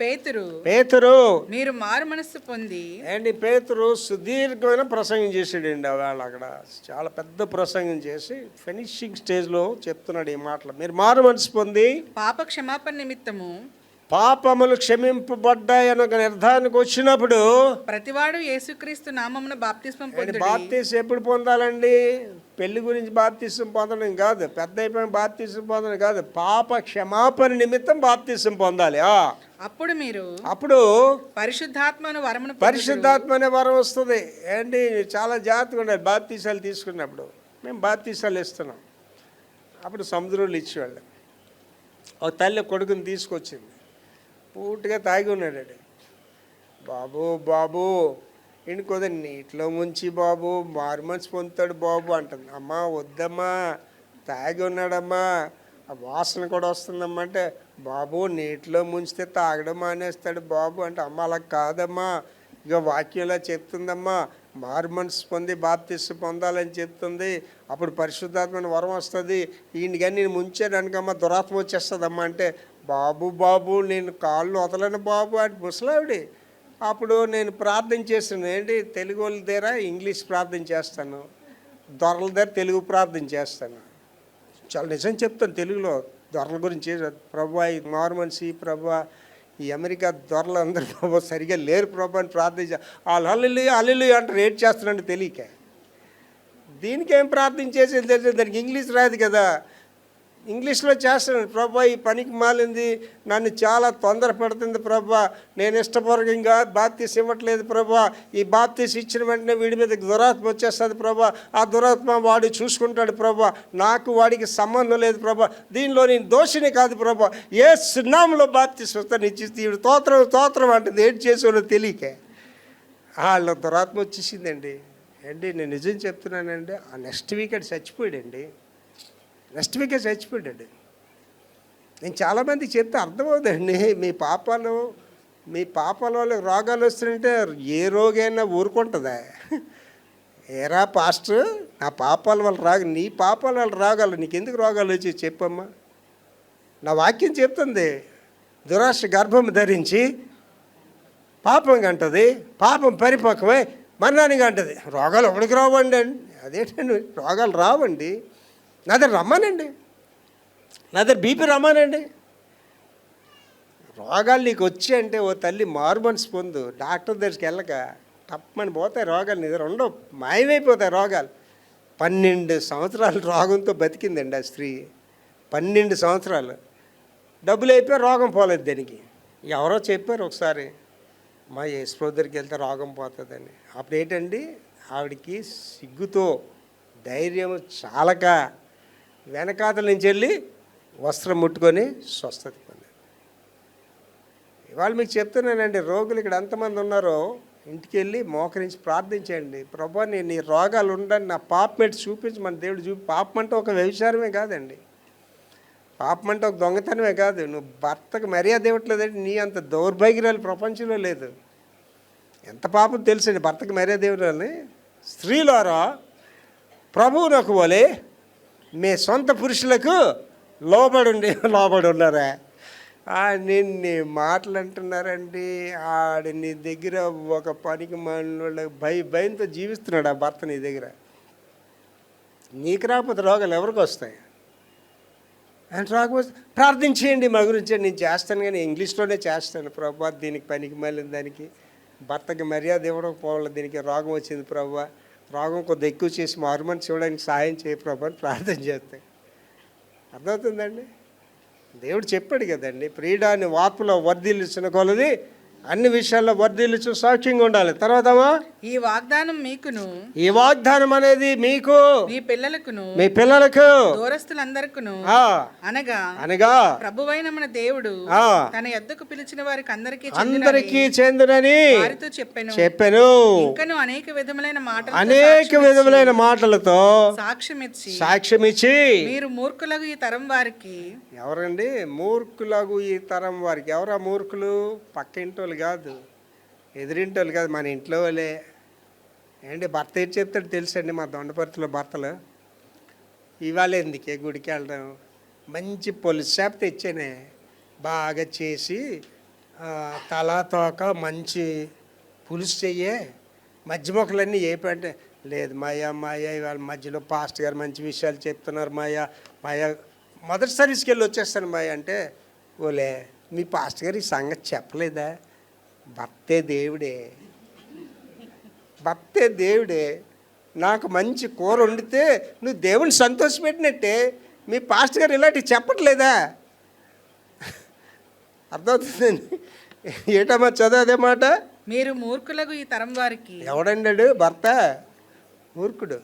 పేతురు మీరు మారు మనస్సు పొంది. అండ్ పేతురు సుదీర్ఘమైన ప్రసంగం చేసాడండి. ఆవేళ అక్కడ చాలా పెద్ద ప్రసంగం చేసి ఫినిషింగ్ స్టేజ్లో చెప్తున్నాడు ఈ మాటలు. మీరు మారు మనసు పొంది పాప క్షమాపణ నిమిత్తము, పాపములు క్షమింపబడ్డాయని ఒక నిర్ధారణకు వచ్చినప్పుడు ప్రతివాడు యేసుక్రీస్తు నామమున బాప్తిస్మం పొందుడి. బాప్తిస్మం ఎప్పుడు పొందాలండి? పెళ్లి గురించి బాప్తిస్మం పొందడం కాదు, పెద్ద అయిపోయిన బాప్తిస్మం పొందడం కాదు, పాప క్షమాపణ నిమిత్తం బాప్తిస్మం పొందాలి. అప్పుడు పరిశుద్ధాత్మ అనే వరం వస్తుంది. ఏంటి చాలా జాగ్రత్తగా ఉండాలి. బాప్తిసాలు తీసుకున్నప్పుడు మేము బాప్తిసాలు ఇస్తున్నాం. అప్పుడు సముద్రంలో ఇచ్చేవాళ్ళం. ఒక తల్లి కొడుకుని తీసుకొచ్చింది, పూర్తిగా తాగి ఉన్నాడు. బాబు ఇంకోదే నీటిలో ముంచి బాబు మారు మనసు పొందుతాడు బాబు అంటుంది. అమ్మా వద్దమ్మా, తాగి ఉన్నాడమ్మా, ఆ వాసన కూడా వస్తుందమ్మా అంటే, బాబు నీటిలో ముంచితే తాగడం మానేస్తాడు బాబు అంటే, అమ్మ అలా కాదమ్మా, ఇక వాక్యంలో చెప్తుందమ్మా, మారు మనసు పొంది బాప్తిస్మం పొందాలని చెప్తుంది. అప్పుడు పరిశుద్ధాత్మని వరం వస్తుంది. ఈయన కానీ నేను ముంచాను అనుకమ్మా దురాత్మ వచ్చేస్తుందమ్మా అంటే, బాబు నేను కాళ్ళు వదలను బాబు అంటే ముసలావిడి. అప్పుడు నేను ప్రార్థన చేస్తాను. ఏంటి తెలుగు వాళ్ళ దగ్గర ఇంగ్లీష్ ప్రార్థన చేస్తాను, దొరల దగ్గర తెలుగు ప్రార్థన చేస్తాను. చాలా నిజం చెప్తాను తెలుగులో దొరల గురించి. ప్రభువా ఈ మారు మనిషి, ప్రభువా ఈ అమెరికా దొరలు అందరూ ప్రభు సరిగా లేరు ప్రభు అని ప్రార్థించా. వాళ్ళు అల్లు అంటారు. ఏడ్ చేస్తున్నాడు తెలియక. దీనికేం ప్రార్థన చేసేది తెలియదు. దానికి ఇంగ్లీష్ రాదు కదా, ఇంగ్లీష్లో చేస్తున్నాను. ప్రభా ఈ పనికి మాలింది, నన్ను చాలా తొందర పెడుతుంది ప్రభా, నేను ఇష్టపూర్వకంగా బాప్తీస్ ఇవ్వట్లేదు ప్రభా, ఈ బాప్తీస్ ఇచ్చిన వెంటనే వీడి మీద దురాత్మ వచ్చేస్తుంది ప్రభా, ఆ దురాత్మ వాడు చూసుకుంటాడు ప్రభా, నాకు వాడికి సంబంధం లేదు ప్రభా, దీనిలో నేను దోషిని కాదు ప్రభా, ఏ సున్నాములో బాప్తీస్ వస్తాను ఇచ్చి వీడు తోత్రం అంటుంది. ఏంటి చేసేవాళ్ళు తెలియక వాళ్ళ దురాత్మ వచ్చేసిందండి. ఏంటి నేను నిజం చెప్తున్నానండి, ఆ నెక్స్ట్ వీక్ అది చచ్చిపోయాడండి. నేను చాలామందికి చెప్తే అర్థమవుతుందండి. మీ పాపాల వల్ల రోగాలు వస్తుంటే ఏ రోగైనా ఊరుకుంటుందా? ఏరా పాస్టర్, నా పాపాల వల్ల నీ పాపాల వల్ల రోగాలు, నీకెందుకు రోగాలు వచ్చి చెప్పమ్మా. నా వాక్యం చెప్తుంది, దురాశ గర్భం ధరించి పాపం కంటది, పాపం పరిపక్వమై మరణానికి అంటది రోగాలు ఎవరికి రావండి అండి. అదేంటండి రోగాలు రావండి, నా దగ్గర రమ్మానండి, నా దగ్గర బీపీ రమ్మానండి. రోగాలు నీకు వచ్చి అంటే ఓ తల్లి మారు మనసు పొందు, డాక్టర్ దగ్గరికి వెళ్ళక తప్పమని పోతాయి రోగాలు, నీ దగ్గర ఉండవు, మాయమైపోతాయి రోగాలు. 12 సంవత్సరాలు రోగంతో బతికిందండి ఆ స్త్రీ. 12 సంవత్సరాలు డబ్బులు అయిపోయి రోగం పోలేదు దానికి. ఎవరో చెప్పారు ఒకసారి, మా యేసుప్రభు దగ్గరికి వెళ్తే రోగం పోతుందని. అప్పుడు ఏంటండి ఆవిడికి సిగ్గుతో ధైర్యం చాలక వెనకాతల నుంచి వెళ్ళి వస్త్రం ముట్టుకొని స్వస్థత పొంది. ఇవాళ మీకు చెప్తున్నానండి, రోగులు ఇక్కడ ఎంతమంది ఉన్నారో ఇంటికి వెళ్ళి మోకరించి ప్రార్థించండి. ప్రభా నేను నీ రోగాలు ఉండండి, నా పాపమేంటి చూపించి మన దేవుడు పాపం అంటే ఒక వ్యభిచారమే కాదండి, పాపం అంటే ఒక దొంగతనమే కాదు, నువ్వు భర్తకు మర్యాద ఇవ్వట్లేదంటే నీ అంత దౌర్భాగ్యాలు ప్రపంచంలో లేదు. ఎంత పాపం తెలుసండి భర్తకు మర్యాద ఇవ్వాలని. స్త్రీలారా ప్రభువునకు వలె మీ సొంత పురుషులకు లోబడి ఉన్నారా? నిన్ను మాటలు అంటున్నారండి. ఆడ నీ దగ్గర ఒక పనికి మనోళ్ళకి భయంతో జీవిస్తున్నాడు ఆ భర్త నీ దగ్గర. నీకు రాకపోతే రోగాలు ఎవరికి వస్తాయి? అని రాకపోతే ప్రార్థించేయండి మా గురించి, నేను చేస్తాను కానీ ఇంగ్లీష్లోనే చేస్తాను. ప్రభా దీనికి పనికి మళ్ళీ దానికి భర్తకి మర్యాద ఇవ్వడం పోవాలి, దీనికి రోగం వచ్చింది ప్రభా, రోగం కొద్దిగా ఎక్కువ చేసి మారుమని చూడడానికి సహాయం చేయ ప్రభా అని ప్రార్థన చేస్తాయి. అర్థమవుతుందండి? దేవుడు చెప్పాడు కదండి, ప్రియుడాన్ని వార్పులో వర్ధిల్లుచున్న కొలది అన్ని విషయాల్లో వర్ధిల్లుచు సౌఖ్యంగా ఉండాలి. తర్వాతమా ఈ వాగ్దానం మీకును, ఈ వాగ్దానం అనేది మీకు, మీ పిల్లలకును, మీ పిల్లలకు, దూరస్తులందరికును అనగా అనగా ప్రభువైన మన దేవుడు తన యొద్దకు పిలిచిన వారికి అందరికీ చెందునని వారితో చెప్పెను. ఇంకను అనేక విధములైన మాటలతో సాక్ష్యమిచ్చి మీరు మూర్ఖులకు ఈ తరం వారికి. ఎవరండి మూర్ఖులకు ఈ తరం వారికి? ఎవరా మూర్ఖులు? పక్కింటోళ్ళు కాదు, ఎదురింటోళ్ళు కాదు, మన ఇంట్లో వాళ్ళే. ఏంటి భర్త ఏం చెప్తాడు తెలుసండి? మా దొండపర్తిలో భర్తలు ఇవాళ ఎందుకే గుడికి వెళ్ళడం, మంచి పులుసు చేప తెచ్చానే, బాగా చేసి తలా తోక మంచి పులుసు చెయ్యే, మధ్య మొక్కలన్నీ ఏపంటే లేదు మాయ ఇవాళ మధ్యలో పాస్ట్ గారు మంచి విషయాలు చెప్తున్నారు మాయ మొదటి సర్వీస్కి వెళ్ళి వచ్చేస్తాను మాయ అంటే, ఓలే మీ పాస్ట్ గారు ఈ సంగతి చెప్పలేదా? భర్తే దేవుడే, నాకు మంచి కూర వండితే నువ్వు దేవుని సంతోషపెట్టినట్టే మీ పాస్ట్ గారు ఇలాంటివి చెప్పట్లేదా? అర్థమవుతుందండి? ఏటమ్మా చదువు అదే మాట. మీరు మూర్ఖులకు ఈ తరం వారికి. ఎవడండాడు భర్త? మూర్ఖుడు.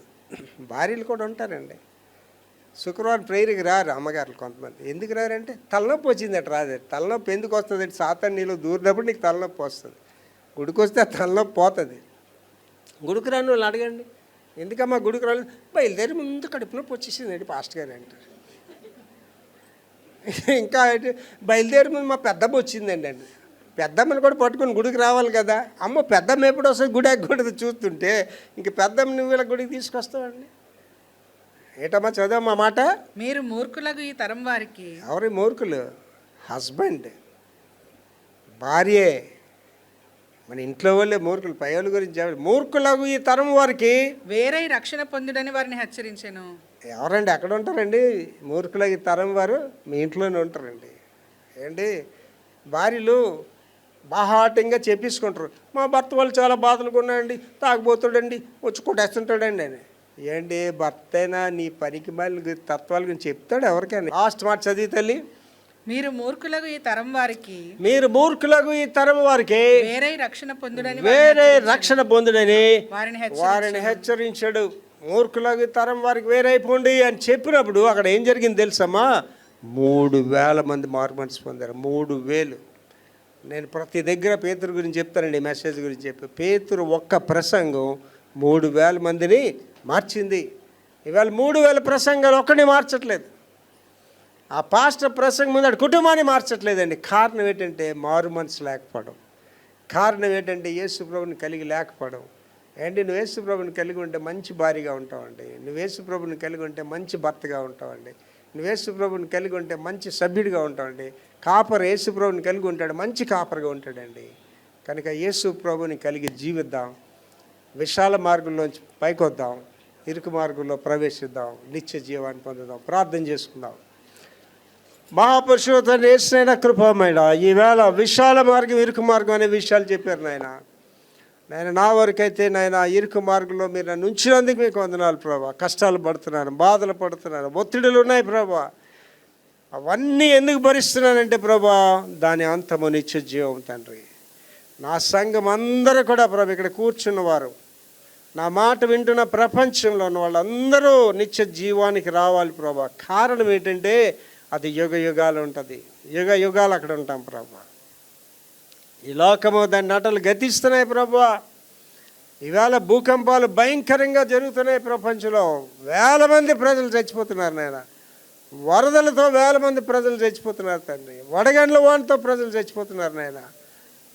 భార్యలు కూడా ఉంటారండి. శుక్రవారం ప్రేయర్కి రారు అమ్మగారులు కొంతమంది. ఎందుకు రారంటే తలనొప్పి వచ్చిందట. రాదు. తలనొప్పి ఎందుకు వస్తుంది అంటే సాతాను నీలో దూరినప్పుడు నీకు తలనొప్పి వస్తుంది. గుడికి వస్తే ఆ తలనొప్పి పోతుంది. గుడికి రాని వాళ్ళు అడగండి, ఎందుకమ్మా గుడికి రాని? బయలుదేరి ముందు కడుపు నొప్పి వచ్చేసిందండి పాస్ట్ గారు అంటారు. ఇంకా బయలుదేరి ముందు మా పెద్దమ్మ వచ్చిందండి అండి. పెద్దమ్మని కూడా పట్టుకొని గుడికి రావాలి కదా. అమ్మ పెద్దమ్మ ఎప్పుడు వస్తుంది గుడి ఎక్కకూడదు చూస్తుంటే, ఇంక పెద్దమ్మ నువ్వు ఇలా గుడికి తీసుకొస్తావండి. ఏటమ్మా చదవమ్మా మాట. మీరు మూర్ఖులకు ఈ తరం వారికి. ఎవరి మూర్ఖులు? హస్బెండ్, భార్యే, మన ఇంట్లో వాళ్ళే మూర్ఖులు. పై వాళ్ళ గురించి మూర్ఖులకు ఈ తరం వారికి వేరే రక్షణ పొందుడని వారిని హెచ్చరించాను. ఎవరండి ఎక్కడ ఉంటారండి మూర్ఖులకు ఈ తరం వారు? మీ ఇంట్లోనే ఉంటారండి. ఏంటి భార్యలు బాహాటంగా చెప్పేసుకుంటారు, మా భర్త వాళ్ళు చాలా బాధలుగా ఉన్నాయండి, తాగుబోతాడండి, వచ్చి కొట్టేస్తుంటాడండి అని. ఏంటి భర్త అయినా నీ పనికి మళ్ళీ తత్వాల గురించి చెప్తాడు ఎవరికైనా? లాస్ట్ మాట చదివి తల్లి. మీరు మూర్ఖులకు ఈ తరం వారికి వేరే రక్షణ పొందుడని వారిని హెచ్చరించాడు. మూర్ఖులకు ఈ తరం వారికి వేరైపోండి అని చెప్పినప్పుడు అక్కడ ఏం జరిగింది తెలుసమ్మా? 3,000 మంది మారు మనసు పొందారు. 3,000. నేను ప్రతి దగ్గర పేతురు గురించి చెప్తానండి, మెసేజ్ గురించి చెప్పి. పేతురు ఒక్క ప్రసంగం 3,000 మందిని మార్చింది. ఇవాళ 3,000 ప్రసంగాలు ఒక్కడిని మార్చట్లేదు. ఆ పాస్టర్ ప్రసంగం ముందు కుటుంబాన్ని మార్చట్లేదండి. కారణం ఏంటంటే మారు మనసు లేకపోవడం. కారణం ఏంటంటే యేసు ప్రభుని కలిగి లేకపోవడం. ఏంటి నువ్వు యేసు ప్రభుని కలిగి ఉంటే మంచి భార్యగా ఉంటావండి, నువ్వు యేసు ప్రభుని కలిగి ఉంటే మంచి భర్తగా ఉంటావండి, నువ్వు యేసు ప్రభుని కలిగి ఉంటే మంచి సభ్యుడిగా ఉంటావండి. కాపర్ యేసు ప్రభుని కలిగి ఉంటాడు, మంచి కాపర్గా ఉంటాడండి. కనుక యేసు ప్రభుని కలిగి జీవిద్దాం. విశాల మార్గంలోంచి పైకి వద్దాం, ఇరుకు మార్గంలో ప్రవేశిద్దాం, నిత్య జీవాన్ని పొందుదాం. ప్రార్థన చేసుకుందాం. మహాపురుషులతో నేర్చిన కృపమైన ఈవేళ విశాల మార్గం, ఇరుకు మార్గం అనే విషయాలు చెప్పారు నాయన. నా వరకైతే ఇరుకు మార్గంలో మీరు నన్ను ఉంచినందుకు మీకు వందనాలు ప్రభా. కష్టాలు పడుతున్నాను, బాధలు పడుతున్నాను, ఒత్తిడులు ఉన్నాయి ప్రభా. అవన్నీ ఎందుకు భరిస్తున్నానంటే ప్రభా, దాని అంతము నిత్య జీవం తండ్రి. నా సంఘం అందరూ కూడా ప్రభా, ఇక్కడ కూర్చున్నవారు, నా మాట వింటున్న ప్రపంచంలో ఉన్న వాళ్ళందరూ నిత్య జీవానికి రావాలి ప్రభా. కారణం ఏంటంటే అది యుగ యుగాలు ఉంటుంది, యుగ యుగాలు అక్కడ ఉంటాం ప్రభా. ఈ లోకము దాని నటలు గతిస్తున్నాయి ప్రభా. ఈవేళ భూకంపాలు భయంకరంగా జరుగుతున్నాయి ప్రపంచంలో. వేల మంది ప్రజలు చచ్చిపోతున్నారు నాయన. వరదలతో వేల మంది ప్రజలు చచ్చిపోతున్నారు తండ్రి. వడగండ్ల వాటితో ప్రజలు చచ్చిపోతున్నారు నాయన.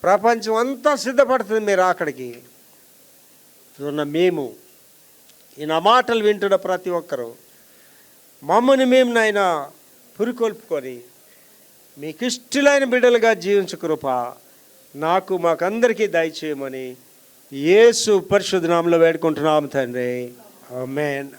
ప్రపంచం అంతా సిద్ధపడుతుంది మీరు అక్కడికి. ఉన్న మేము ఈ నా మాటలు వింటున్న ప్రతి ఒక్కరూ మమ్మల్ని మేము నాయన పురికొల్పుకొని మీకు ఇష్టలైన బిడ్డలుగా జీవించు కృప నాకు మాకందరికీ దయచేయమని యేసు పరిశుద్ధ నామములో వేడుకుంటున్నాము తండ్రి. ఆమేన్.